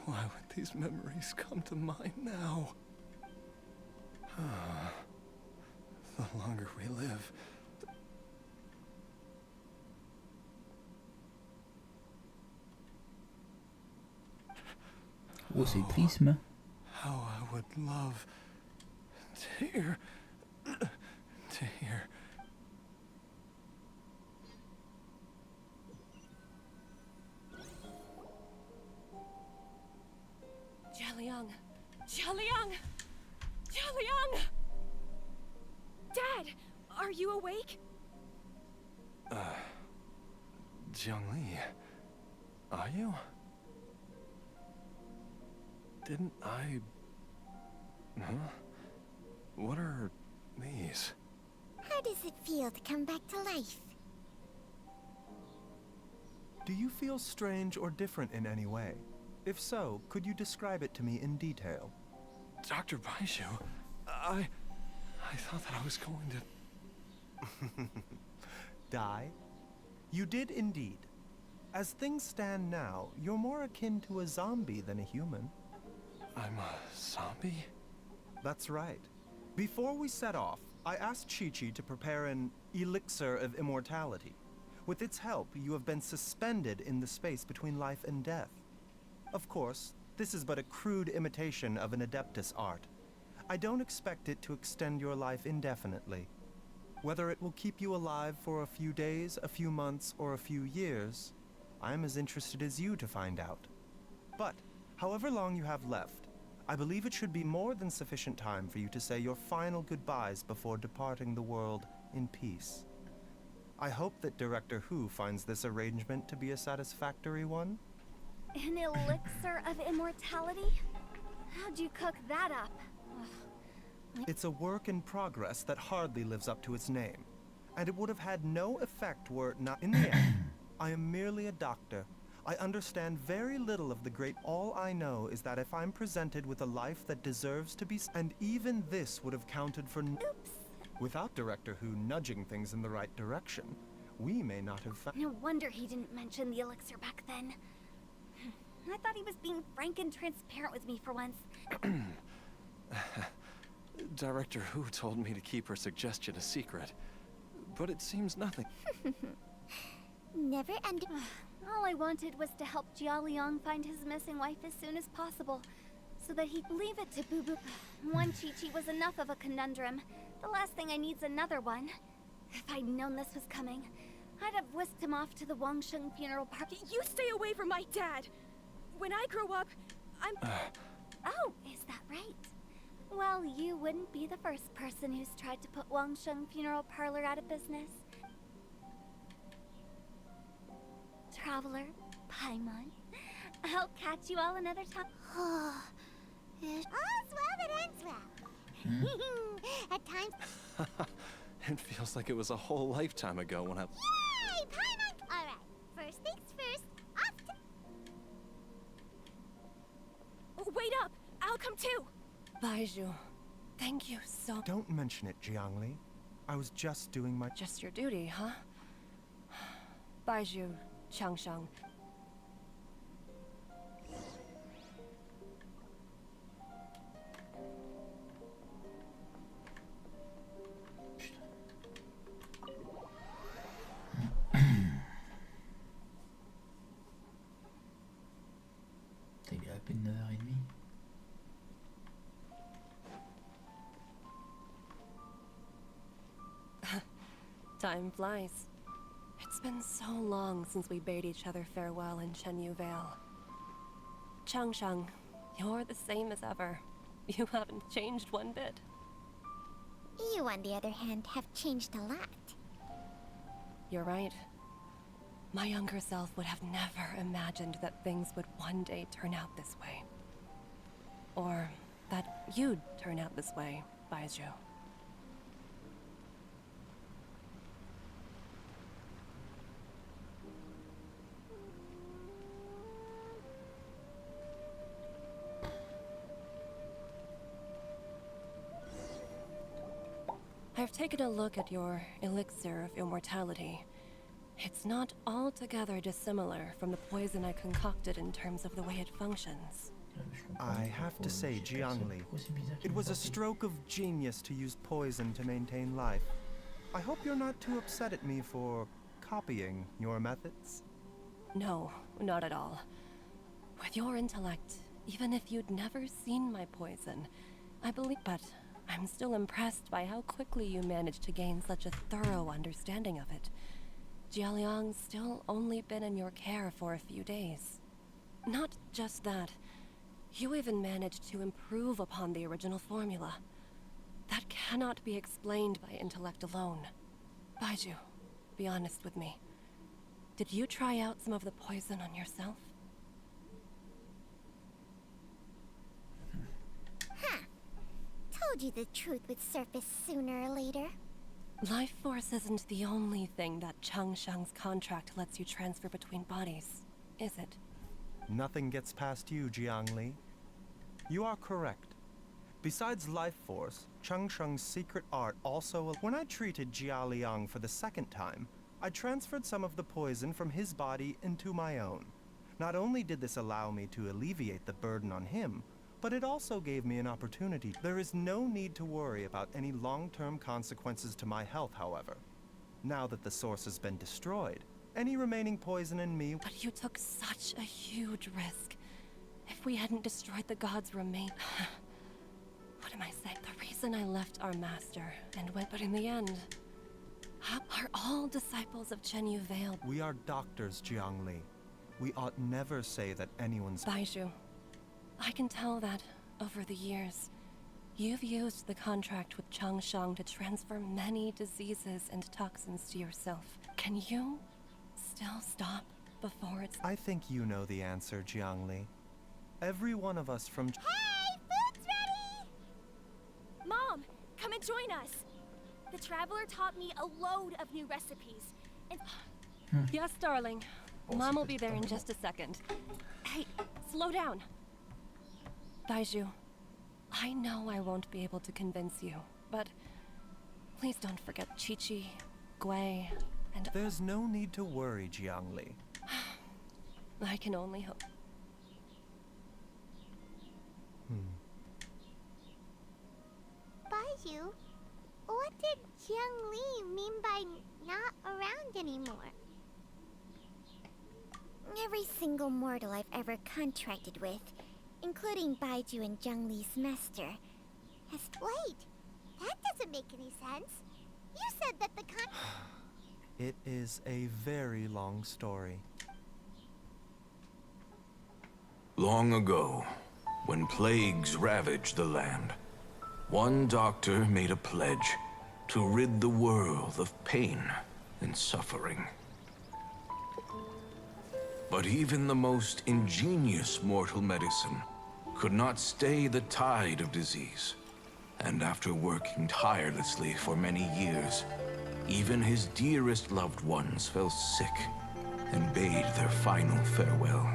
Why would these memories come to mind now? The longer we live... Oh, c'est triste, mais... How I would love to hear... Jialiang! Jialiang! Jialiang! Dad, are you awake? Jiangli, are you? Didn't I... Huh? What are these? How does it feel to come back to life? Do you feel strange or different in any way? If so, could you describe it to me in detail? Dr. Baiju, I thought that I was going to... Die? You did indeed. As things stand now, you're more akin to a zombie than a human. I'm a zombie? That's right. Before we set off, I asked Chi-Chi to prepare an elixir of immortality. With its help, you have been suspended in the space between life and death. Of course, this is but a crude imitation of an Adeptus art. I don't expect it to extend your life indefinitely. Whether it will keep you alive for a few days, a few months, or a few years, I'm as interested as you to find out. But, however long you have left, I believe it should be more than sufficient time for you to say your final goodbyes before departing the world in peace. I hope that Director Who finds this arrangement to be a satisfactory one. An elixir of immortality? How'd you cook that up? It's a work in progress that hardly lives up to its name, and it would have had no effect were it not. In the end, I am merely a doctor. I understand very little of the great. All I know is that if I'm presented with a life that deserves to be, and even this would have counted for. Oops. Without Director Who nudging things in the right direction, we may not have found. No wonder he didn't mention the elixir back then. I thought he was being frank and transparent with me for once. Director Who told me to keep her suggestion a secret, but it seems nothing. Never ending. All I wanted was to help Jia Liang find his missing wife as soon as possible, so that he'd leave it to Boo Boo. One Chi-Chi was enough of a conundrum. The last thing I need's another one. If I'd known this was coming, I'd have whisked him off to the Wangsheng funeral party. You stay away from my dad! When I grow up, I'm... Oh, is that right? Well, you wouldn't be the first person who's tried to put Wangsheng Funeral Parlor out of business. Traveler, Paimon, I'll catch you all another time. All's well that ends well. At times. It feels like it was a whole lifetime ago when I... Yay! Paimon! Alright, first things first, off to... Wait up! I'll come too! Baizhu, thank you so... Don't mention it, Jiangli. I was just doing my... Just your duty, huh? Baizhu, Changshang. Il est à peine 9h30. Time flies. It's been so long since we bade each other farewell in Chenyu Vale. Changshang, you're the same as ever. You haven't changed one bit. You, on the other hand, have changed a lot. You're right. My younger self would have never imagined that things would one day turn out this way. Or that you'd turn out this way, Baizhu. I've taken a look at your elixir of immortality. It's not altogether dissimilar from the poison I concocted in terms of the way it functions. I have to say, Jiangli, it was a stroke of genius to use poison to maintain life. I hope you're not too upset at me for copying your methods. No, not at all. With your intellect, even if you'd never seen my poison, I believe, but I'm still impressed by how quickly you managed to gain such a thorough understanding of it. Jialiang's still only been in your care for a few days. Not just that, you even managed to improve upon the original formula. That cannot be explained by intellect alone. Baizhu, be honest with me. Did you try out some of the poison on yourself? Huh. Told you the truth would surface sooner or later. Life force isn't the only thing that Changshang's contract lets you transfer between bodies, is it? Nothing gets past you, Jiangli. You are correct. Besides life force, Changsheng's secret art also... When I treated Jia Liang for the second time, I transferred some of the poison from his body into my own. Not only did this allow me to alleviate the burden on him, but it also gave me an opportunity. There is no need to worry about any long-term consequences to my health, however. Now that the source has been destroyed, any remaining poison in me... But you took such a huge risk. If we hadn't destroyed the god's remain... What am I saying? The reason I left our master and went... But in the end... Are all disciples of Chen Yu veiled? We are doctors, Jiangli. We ought never say that anyone's... Baizhu, I can tell that, over the years, you've used the contract with Changshang to transfer many diseases and toxins to yourself. Can you still stop before it's... I think you know the answer, Jiangli. Every one of us from... Hey, food's ready! Mom, come and join us. The Traveler taught me a load of new recipes. And Yes, darling. Mom will be there in just a second. Hey, slow down. Baizhu, I know I won't be able to convince you, but please don't forget Chi-Chi, Gui, and... There's no need to worry, Jiangli. I can only hope. Baizhu, what did Jiang Li mean by not around anymore? Every single mortal I've ever contracted with, including Baizhu and Jiang Li's master, has... Wait, that doesn't make any sense. You said that the It is a very long story. Long ago, when plagues ravaged the land, one doctor made a pledge to rid the world of pain and suffering. But even the most ingenious mortal medicine could not stay the tide of disease. And after working tirelessly for many years, even his dearest loved ones fell sick and bade their final farewell.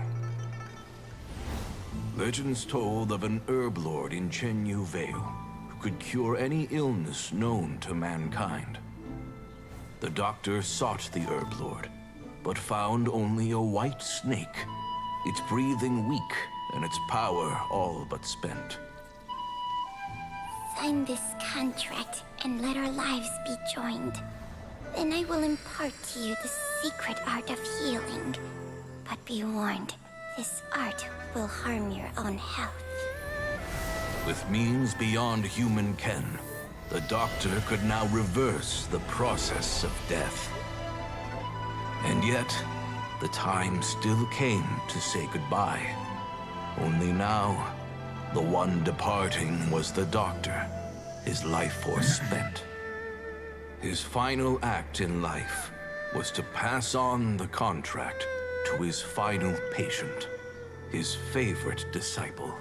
Legends told of an herb lord in Chen Yu Vale who could cure any illness known to mankind. The doctor sought the herb lord, but found only a white snake, its breathing weak and its power all but spent. Sign this contract and let our lives be joined. Then I will impart to you the secret art of healing. But be warned, this art will harm your own health. With means beyond human ken, the doctor could now reverse the process of death. And yet, the time still came to say goodbye. Only now, the one departing was the doctor, his life force spent. His final act in life was to pass on the contract to his final patient, his favorite disciple.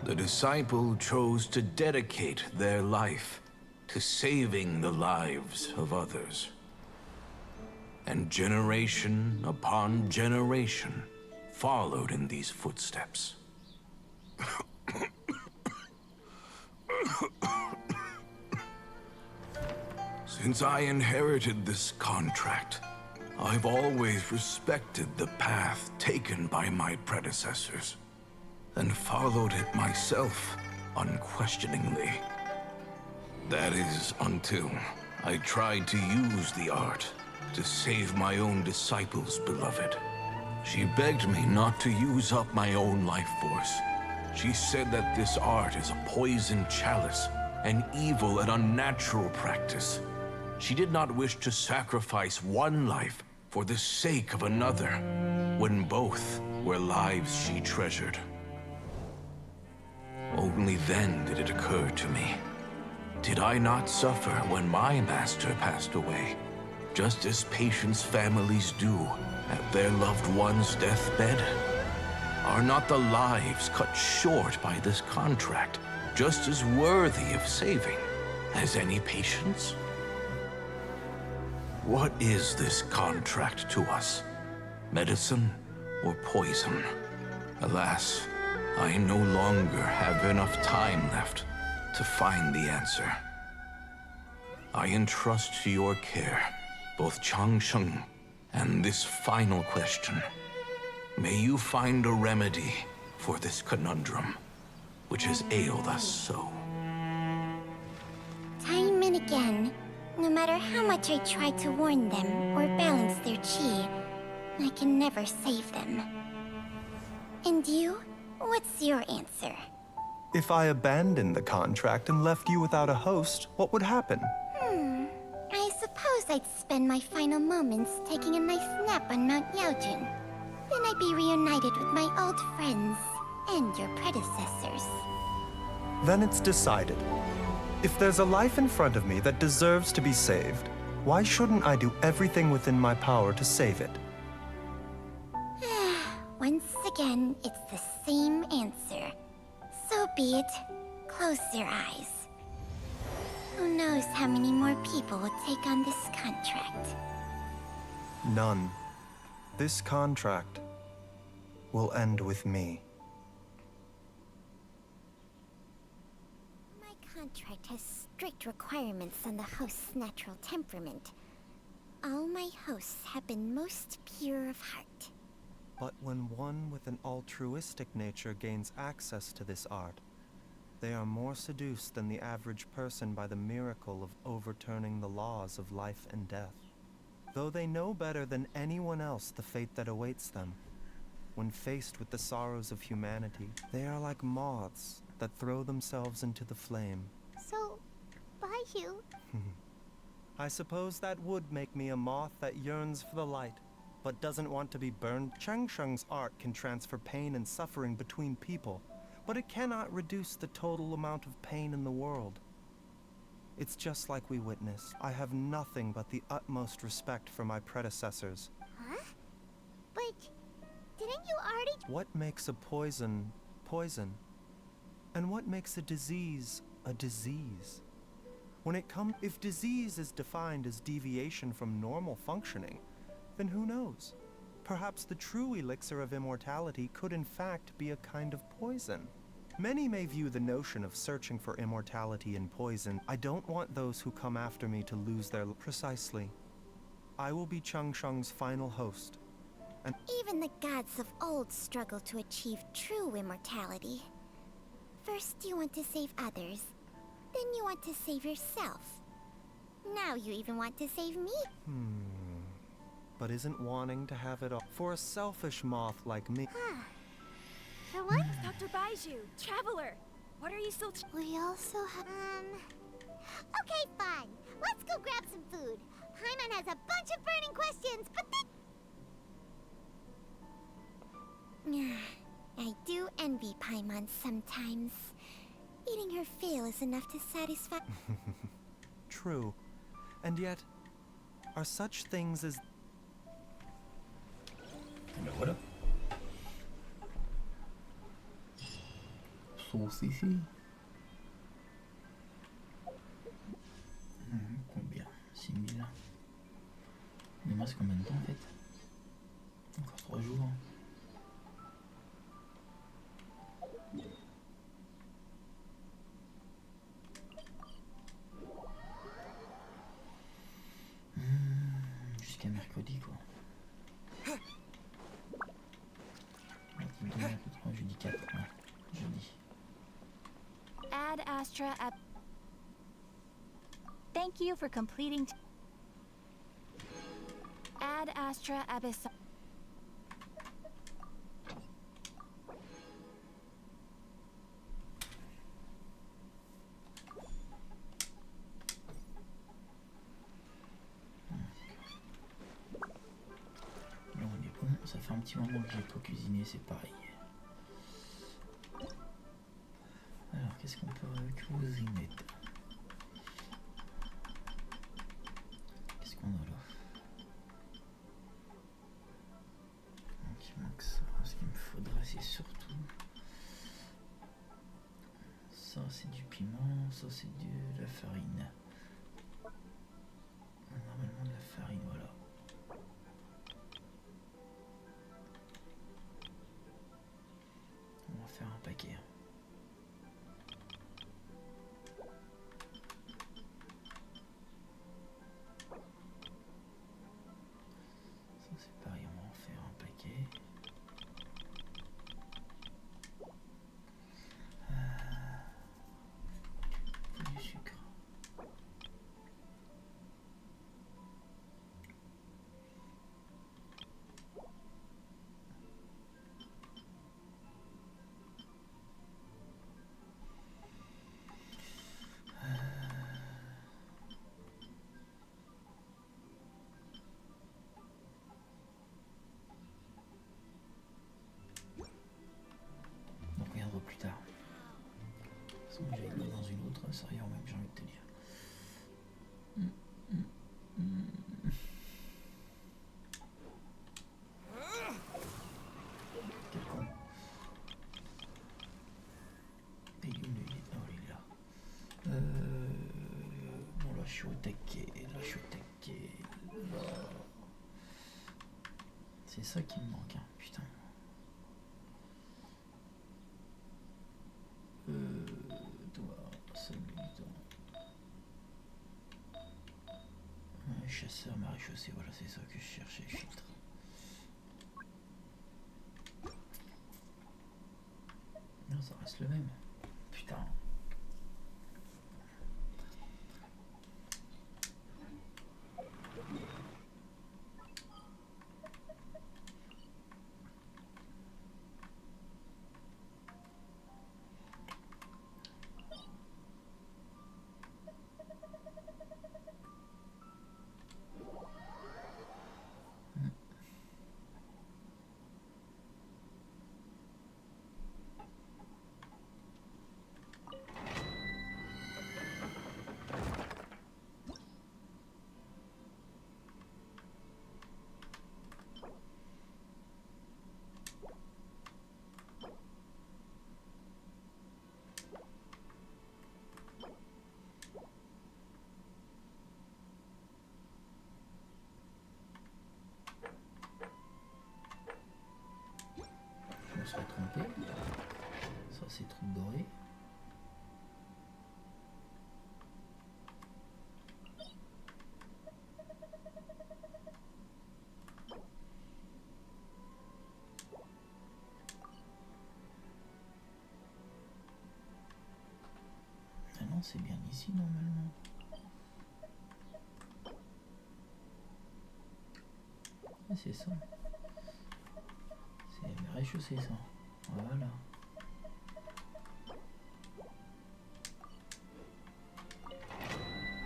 The disciple chose to dedicate their life to saving the lives of others. And generation upon generation followed in these footsteps. Since I inherited this contract, I've always respected the path taken by my predecessors, and followed it myself unquestioningly. That is, until I tried to use the art to save my own disciple's beloved. She begged me not to use up my own life force. She said that this art is a poison chalice, an evil and unnatural practice. She did not wish to sacrifice one life for the sake of another, when both were lives she treasured. Only then did it occur to me. Did I not suffer when my master passed away, just as patients' families do at their loved one's deathbed? Are not the lives cut short by this contract just as worthy of saving as any patients? What is this contract to us? Medicine or poison? Alas, I no longer have enough time left to find the answer. I entrust to your care both Changsheng and this final question. May you find a remedy for this conundrum, which has ailed us so. Time and again, no matter how much I try to warn them or balance their chi, I can never save them. And you? What's your answer? If I abandoned the contract and left you without a host, what would happen? I suppose I'd spend my final moments taking a nice nap on Mount Yaojun. Then I'd be reunited with my old friends and your predecessors. Then it's decided. If there's a life in front of me that deserves to be saved, why shouldn't I do everything within my power to save it? Once again, it's the same answer. So be it. Close your eyes. Who knows how many more people will take on this contract? None. This contract will end with me. My contract has strict requirements on the host's natural temperament. All my hosts have been most pure of heart. But when one with an altruistic nature gains access to this art, they are more seduced than the average person by the miracle of overturning the laws of life and death. Though they know better than anyone else the fate that awaits them, when faced with the sorrows of humanity, they are like moths that throw themselves into the flame. So, bye you. I suppose that would make me a moth that yearns for the light, but doesn't want to be burned. Changsheng's art can transfer pain and suffering between people, but it cannot reduce the total amount of pain in the world. It's just like we witnessed. I have nothing but the utmost respect for my predecessors. Huh? But didn't you already... What makes a poison, poison? And what makes a disease, a disease? If disease is defined as deviation from normal functioning, then who knows? Perhaps the true elixir of immortality could in fact be a kind of poison. Many may view the notion of searching for immortality in poison. I don't want those who come after me to lose their... Precisely. I will be Changsheng's final host. And Even the gods of old struggle to achieve true immortality. First you want to save others, then you want to save yourself. Now you even want to save me. But isn't wanting to have it all for a selfish moth like me? For what? Dr. Baiju, Traveler, what are you still... We also have... Okay, fine. Let's go grab some food. Paimon has a bunch of burning questions, but then... I do envy Paimon sometimes. Eating her fill is enough to satisfy... True. And yet, are such things as... Ben voilà. Sauce ici. Combien? 6000. Il me reste combien de temps en fait? Encore 3 jours. Jusqu'à mercredi quoi. Jeudi 4, ouais. Jeudi. Ad Astra Ab... Thank you for completing... Ad Astra Abyss... Là on est bon, ça fait un petit moment que j'ai pas cuisiné, c'est pareil. Alors qu'est-ce qu'on peut cuisiner? Qu'est-ce qu'on a là? Donc il manque ça. Ce qu'il me faudrait c'est surtout ça, c'est du piment, ça c'est de la farine. Normalement de la farine, voilà. On va faire un paquet. façon, que j'aille l'une dans une autre, ça revient au même, j'ai envie de te dire. Quel con. Il est où, lui? Non, il est là. Bon, là, je suis au taquet. Là. C'est ça qui me manque, hein, putain. Chasseur, maréchaussée, voilà, c'est ça que je cherchais, filtre. Non, ça reste le même. Putain. Je me serais trompé. Ça, c'est troupe dorée. Ah non, c'est bien ici normalement. Ah, c'est ça. C'est le rez-de-chaussée, ça. Voilà.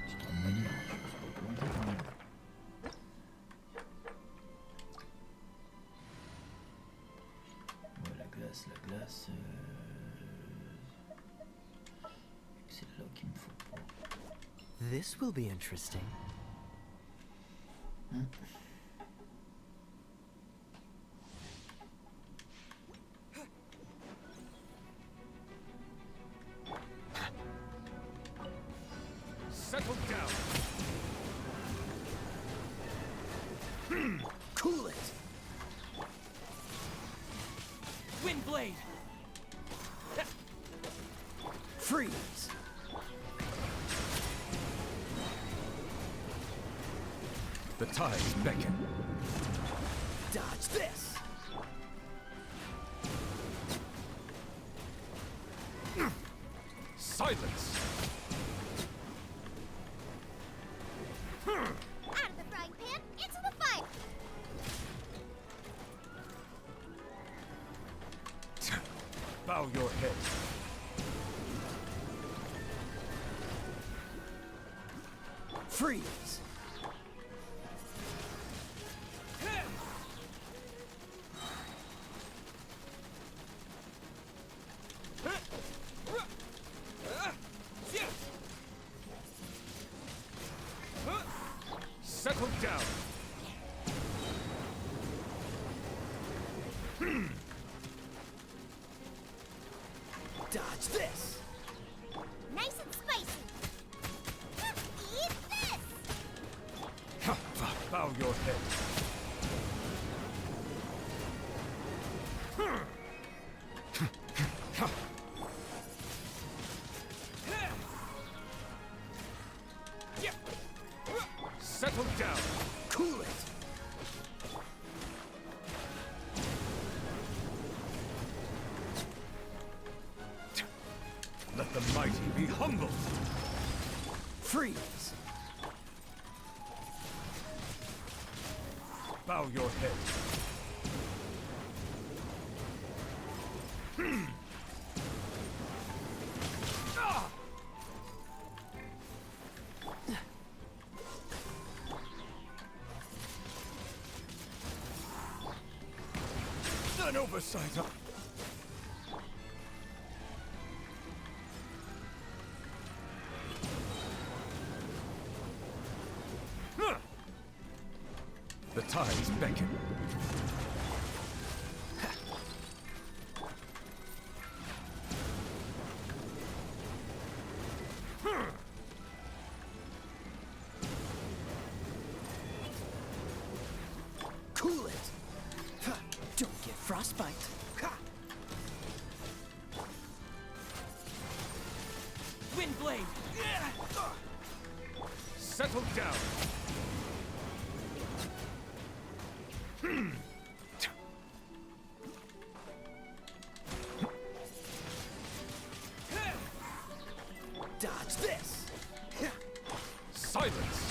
C'est trop de manière, je me suis pas planté quand même. Ouais, la glace. C'est là qu'il me faut pour. This will be interesting. Settle down. Cool it. Windblade. Freeze. The tides beckon. Dodge this. Silence. Out of the frying pan, into the fire! Bow your head. Freeze. Settle down. Dodge this. Nice and spicy! Eat this! Bow your head. Settle down. Cool it. Let the mighty be humbled. Freeze. Bow your head. An oversight. Frostbite. Ha! Windblade. Settle down. Dodge this. Silence.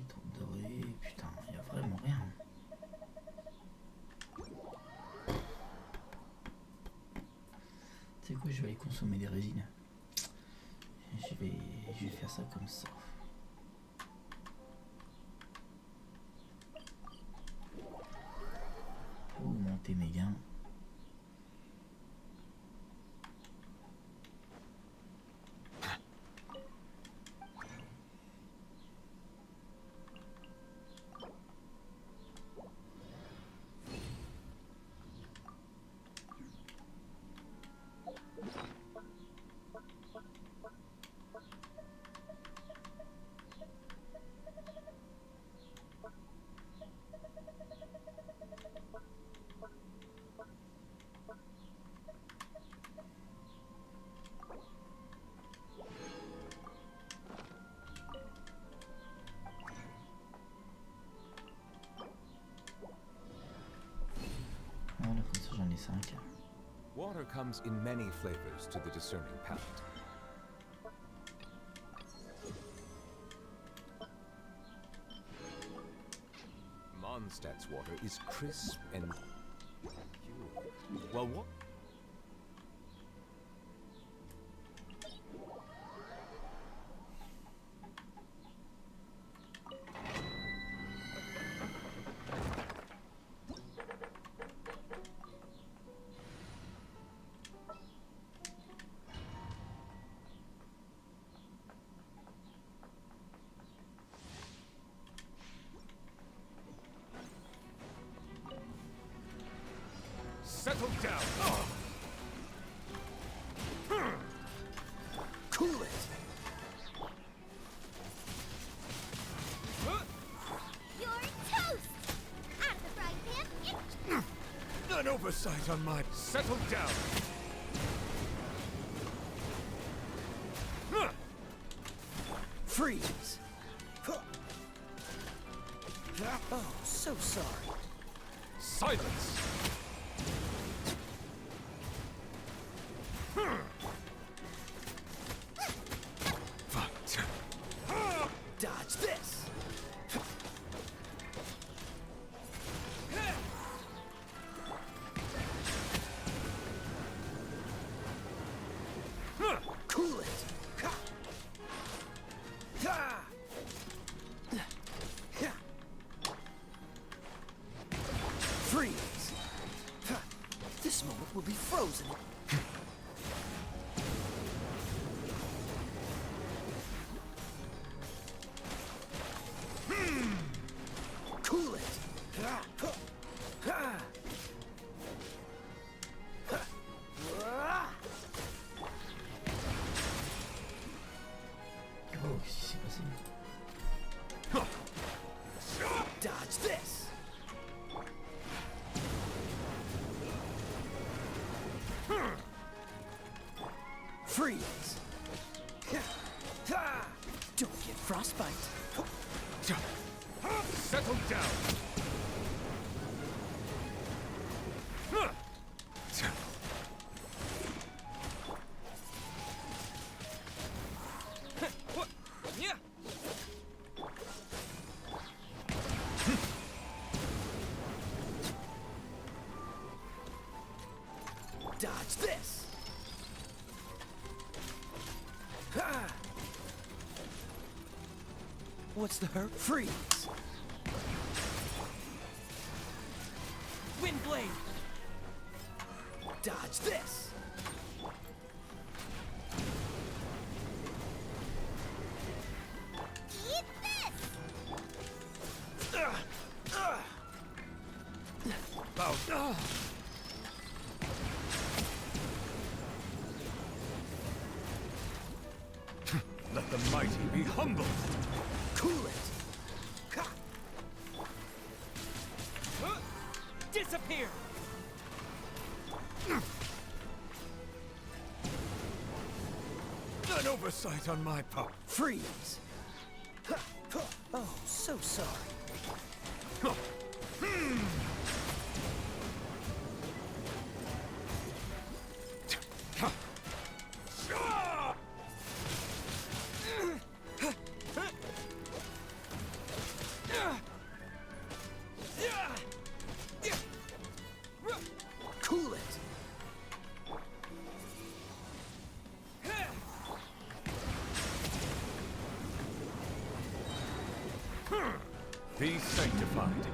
Troupe dorée, putain, il y a vraiment rien. Tu sais quoi, je vais aller consommer des résines. Je vais faire ça comme ça. Augmenter mes gains. Voilà, comme ça j'en ai 5. Water comes in many flavors to the discerning palate. Mondstadt's water is crisp and pure. Well, what? Settle down. Cool it. You're toast! Out of the frying pan. An oversight on my... Settle down. Freeze. Oh, so sorry. Silence. Dodge this. Cool it. Freeze. This moment will be frozen. Cool it. Oh, qu'est-ce qui s'est passé? Dodge this. Freeze. Don't get frostbite. Settle down. Dodge this. What's the hurt? Freeze. Windblade. Dodge this. Let the mighty be humbled. Cool it. Disappear. An oversight on my part. Freeze. Oh, so sorry. Cool it. Be sanctified.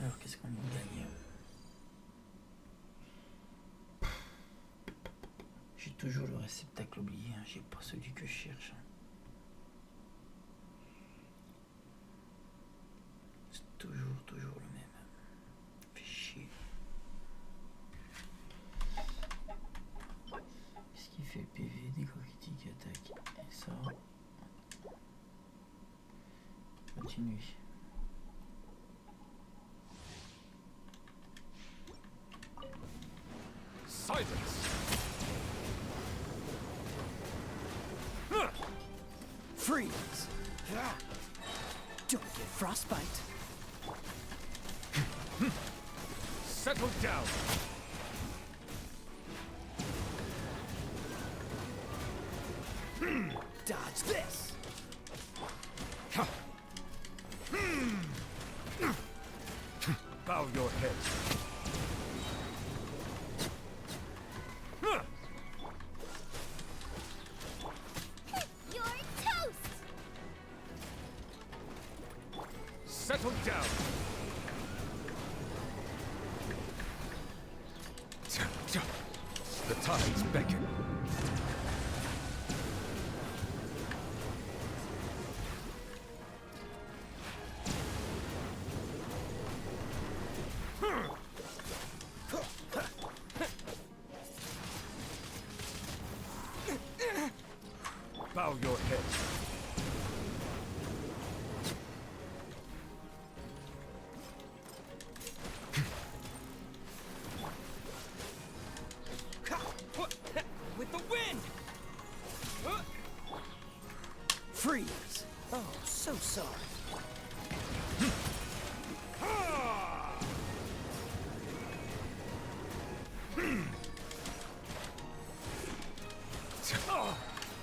Alors, qu'est-ce qu'on gagne? J'ai toujours le réceptacle oublié, hein. J'ai pas celui que je cherche. Hein. C'est toujours le même. Fait chier. Qu'est-ce qu'il fait? PV, dégâts critiques, attaque. Et ça. Continue. Silence. Freeze. Don't get frostbite. Settle down. Dodge this. Bow your head. You're toast! Settle down. The tides beckon. Bow your head. With the wind. Freeze. Oh, so sorry.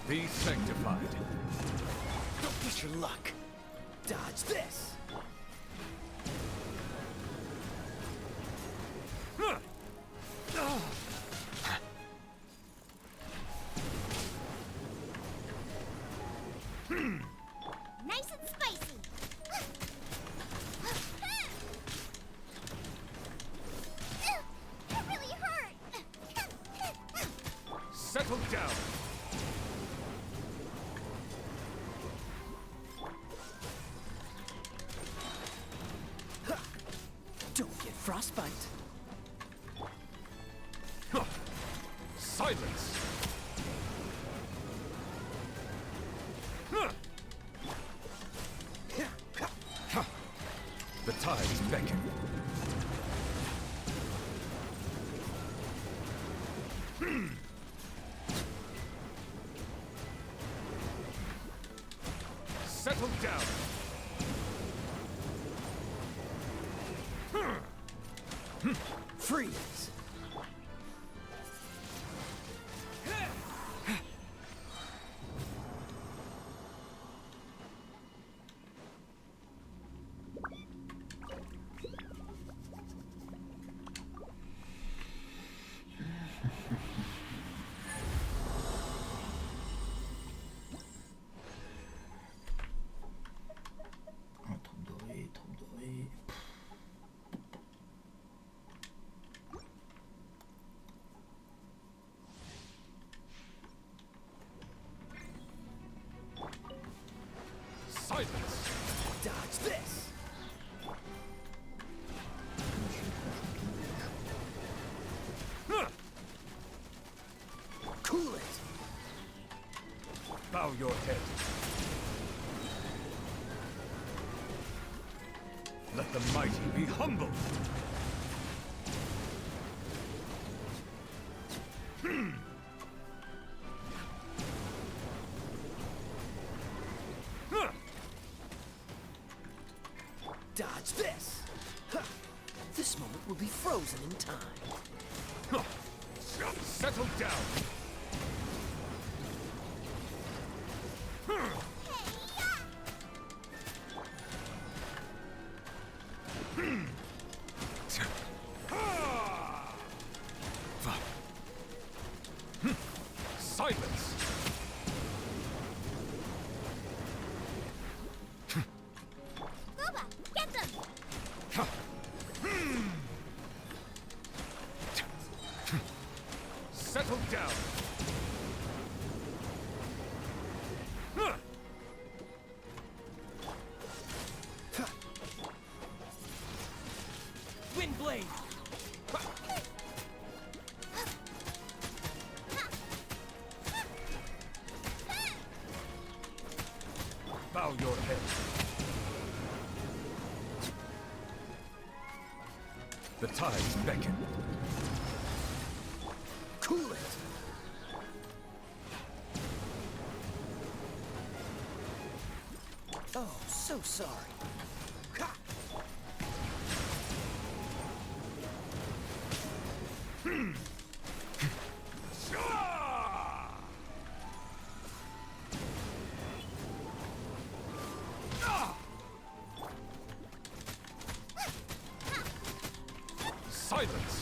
Be sanctified. Don't push your luck. Dodge this. Nice and spicy! That really hurt! Settle down. Don't get frostbite. Silence. The tides beckon. Silence! Dodge this! Cool it! Bow your head. Let the mighty be humble. Dodge this! Huh. This moment will be frozen in time. Settle down. Silence. Booba, get them! Settle down. Windblade! Bow your head. The tides beckon. Cool it! Oh, so sorry. Ha! Silence.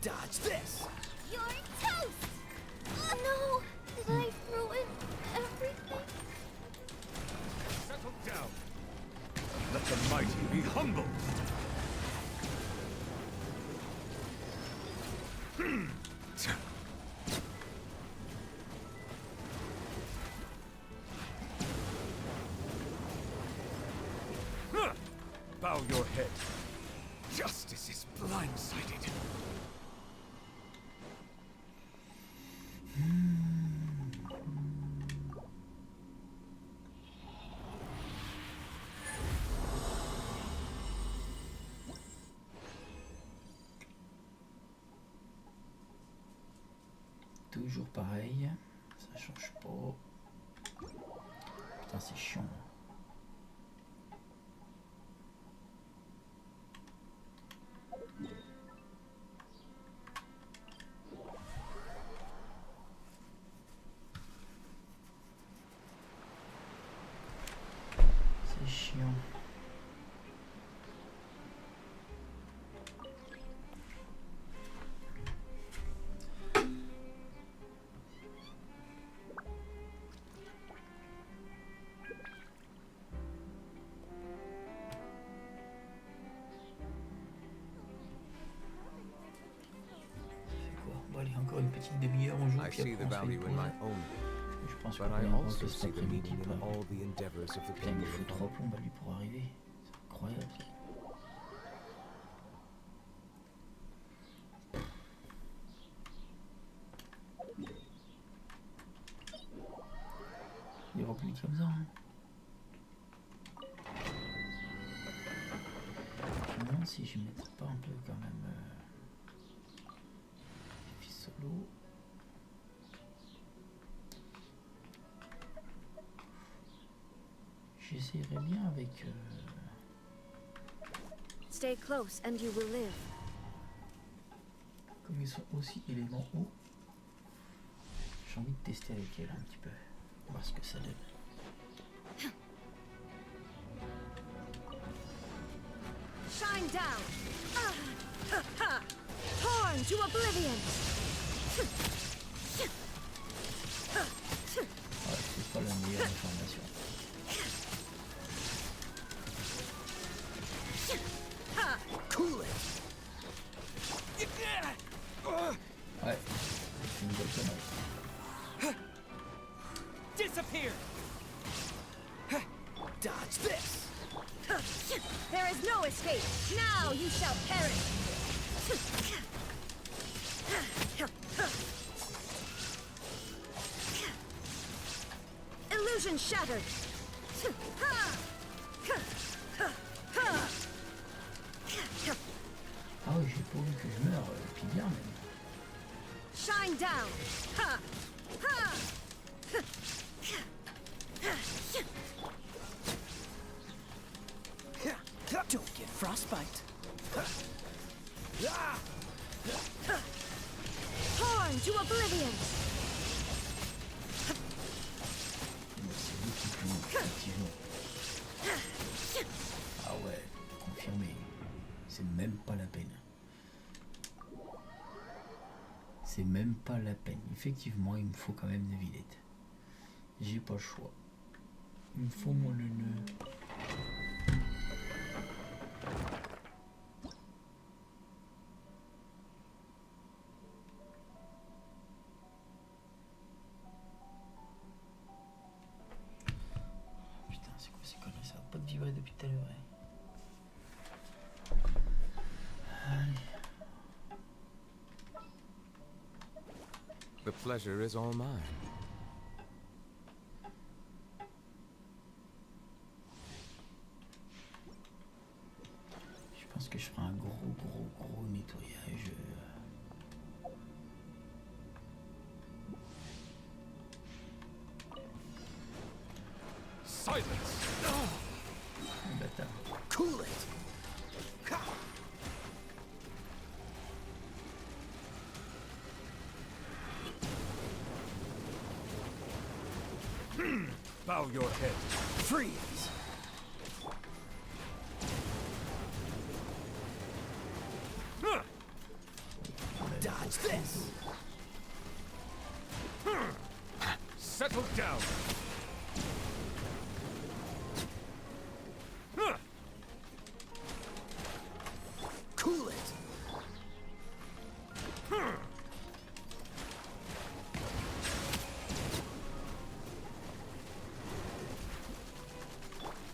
Dodge this! You're toast! Oh no! Did I ruin everything? Settle down. Let the mighty be humble. Bow your head. Justice is blindsided. Toujours pareil, ça change pas. Putain, c'est chiant. C'est chiant. Bon, allez, encore une petite demi-heure, on joue, I puis see après the on se fait une value in my pause. own, Je pense but qu'on I va encore also cet see the après-midi meaning in pour... all the endeavors of the Putain, il me faut Kingdom. 3 plombes à lui pour arriver. C'est incroyable. Ça. Il ira plus vite comme ça. Hein. Je me demande si je ne mettrais pas un peu quand même. Fils solo. J'essayerais bien avec. Stay close and you will live. Comme ils sont aussi éléments haut, j'ai envie de tester avec elle un petit peu. Voir ce que ça donne. Shine down! Torn to oblivion! Ouais, c'est pas la meilleure information. Cool it! Ouais, c'est une bonne connerie. shall perish! Illusion shattered! Ah oui, j'ai pas envie que je meure, puis bien même. Shine down! Ha! Ha! Don't get frostbite. Torn to oblivion! C'est lui qui joue, effectivement. Ah ouais, confirmé. C'est même pas la peine. C'est même pas la peine. Effectivement, il me faut quand même des Vite. J'ai pas le choix. Il me faut mon neuneu. Putain, c'est quoi ces conneries? Ça va pas de vibrer depuis tout à l'heure. The pleasure is all mine. Je pense que je ferai un gros nettoyage. Silence! Bâtard. Cool it. Bow your head. Freeze. Dodge this. Settle down. Cool it.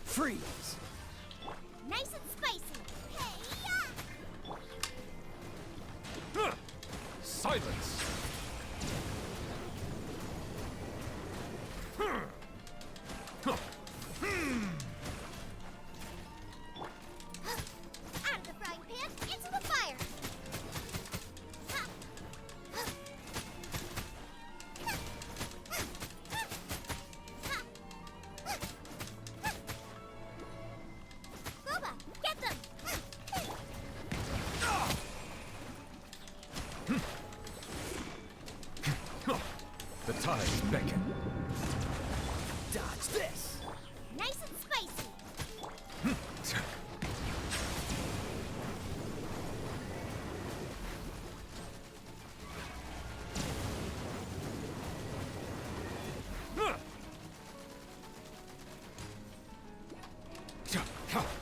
Freeze. Nice and spicy. Hey-ya! Silence! Out of the frying pan, into the fire! Boba, get them! The tides beckon. Dodge this. Nice and spicy!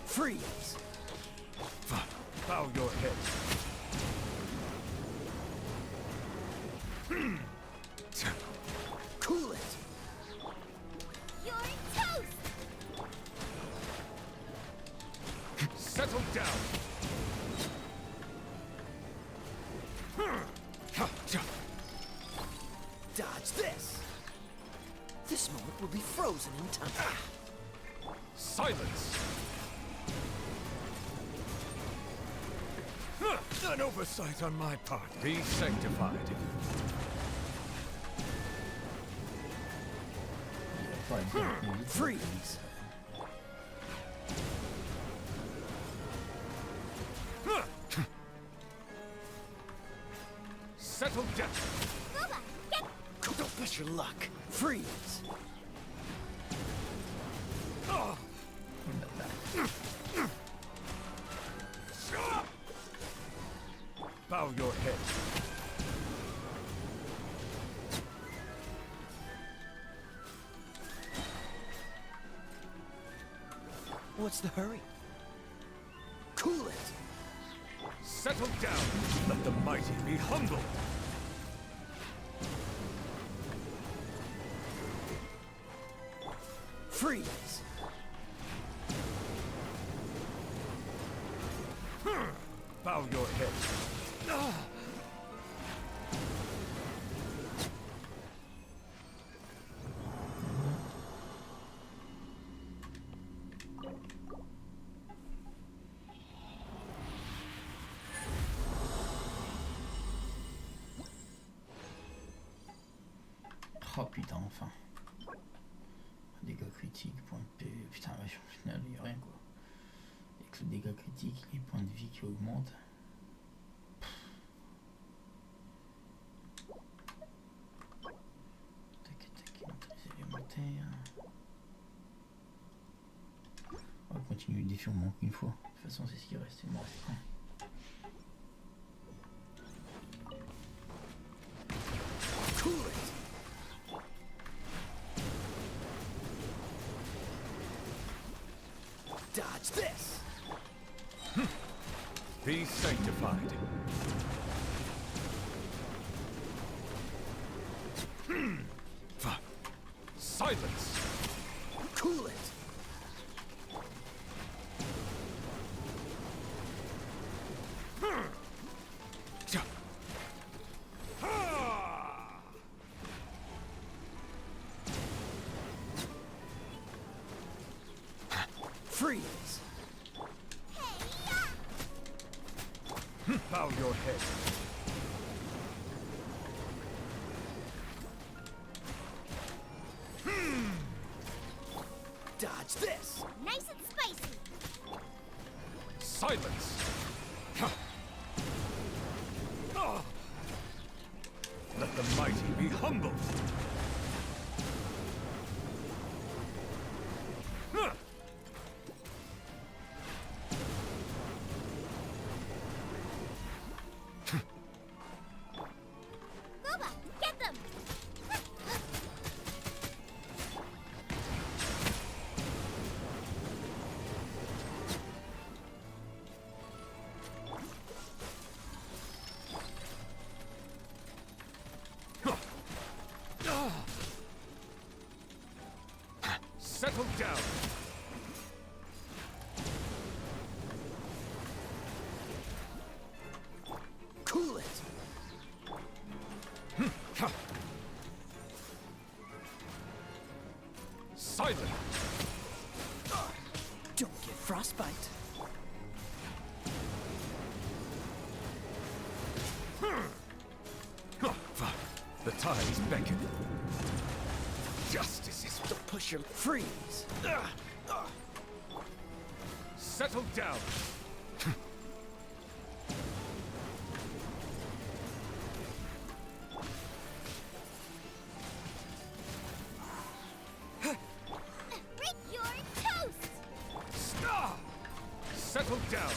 Freeze. Bow your head. Cool it. You're toast! Settle down. Dodge this. This moment will be frozen in time. Silence. An oversight on my part. Be sanctified. Freeze. Settle down. Boba, get... Don't push your luck. Freeze. Bow your head. What's the hurry? Cool it. Settle down. Let the mighty be humbled. Freeze. Bow your head. Oh putain, enfin. Dégâts critiques, points de PV. Putain, ouais, au final, il n'y a rien quoi. Avec le dégât critique, les points de vie qui augmentent. Tac, tac, maîtrise élémentaire. On va continuer le défi, on manque une fois. De toute façon, c'est ce qui reste, il m'en reste un. Dodge this! Be sanctified. Silence! Cool it! Freeze! Bow your head. Dodge this! Nice and spicy. Silence! Let the mighty be humbled! Boba, get them! Settle down! Cool it! Silent! Don't get frostbite. The tides beckon. Justice is... Don't push him. Freeze. Settle down! Rick, you're toast! Settle down!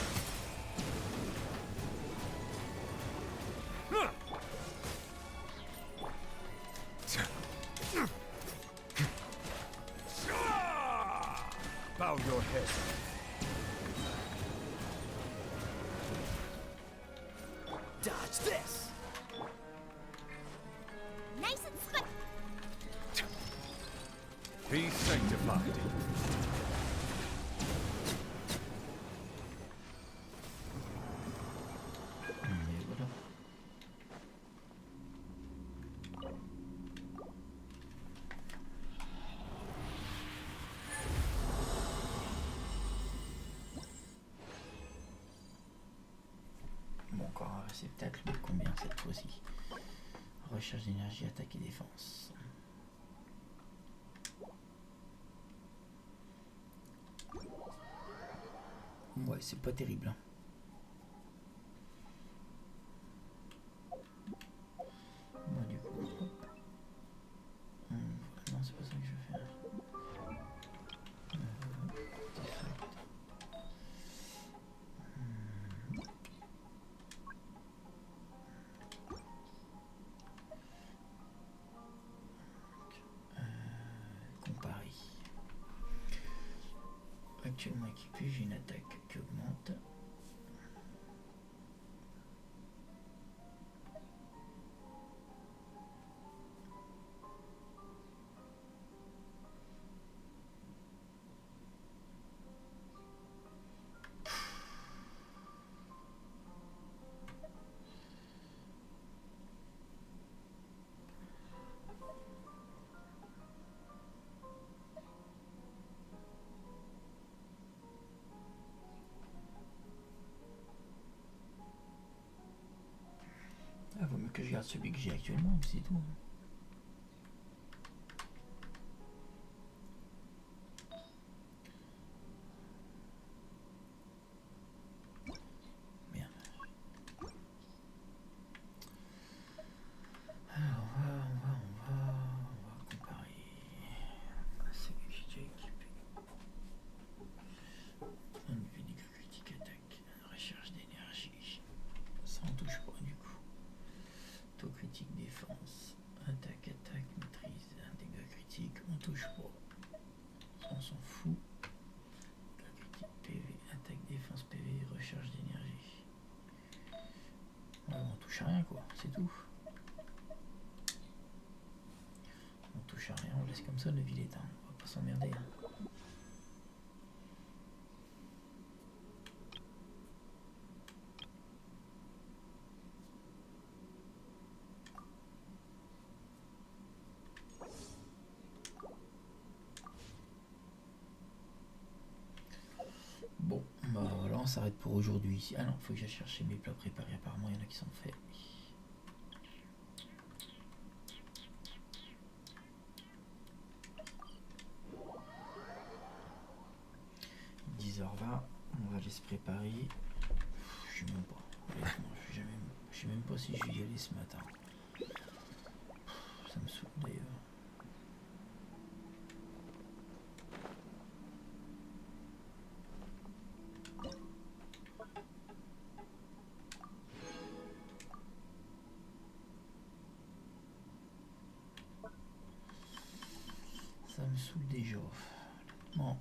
Bow your head. Dodge this. Nice and spicy. Be sanctified. Et voilà. Bon, encore un réceptacle, mais combien cette fois-ci? Recherche d'énergie, attaque et défense. Ouais, c'est pas terrible. Hein. Bon, du coup, hop. Non, c'est pas ça que je veux faire. Comparer. Actuellement équipé, j'ai une attaque qui augmente. Ah, vaut mieux que je garde celui que j'ai actuellement, c'est tout. Merde. Alors, on va comparer. Celui que j'ai déjà équipé. Un niveau critique attaque, recherche d'énergie. Ça on touche pas du coup. Taux critique défense, attaque, maîtrise, un dégât critique, on touche pas. On s'en fout. Dégât critique PV, attaque, défense PV, recherche d'énergie. Ouais, on touche à rien quoi, c'est tout. On touche à rien, on laisse comme ça le ville éteint. On va pas s'emmerder. Hein. Bon, bah voilà, on s'arrête pour aujourd'hui. Ah non, faut que j'aille chercher mes plats préparés. Apparemment, il y en a qui sont faits. « 10h20, on va aller se préparer. Je sais même pas. Honnêtement, je sais même pas si je vais y aller ce matin. Ça me saoule d'ailleurs. Ça me saoule déjà. Bon.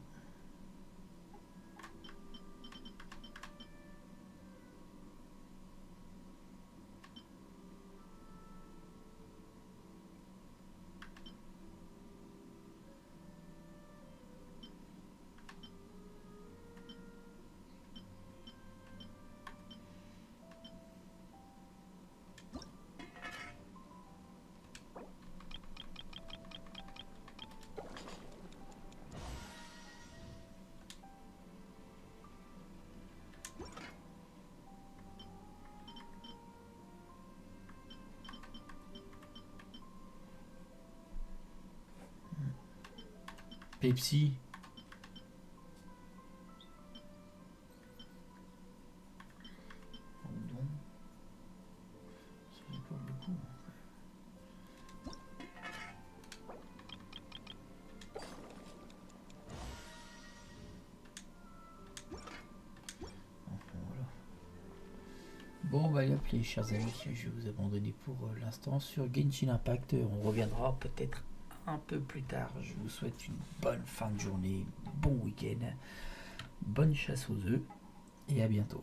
Pepsi. Pardon. Ça fait pas beaucoup. Enfin, voilà. Bon, bah, hop, les chers amis, je vais vous abandonner pour l'instant sur Genshin Impact. On reviendra peut-être un peu plus tard. Je vous souhaite une bonne fin de journée, bon week-end, bonne chasse aux œufs et à bientôt.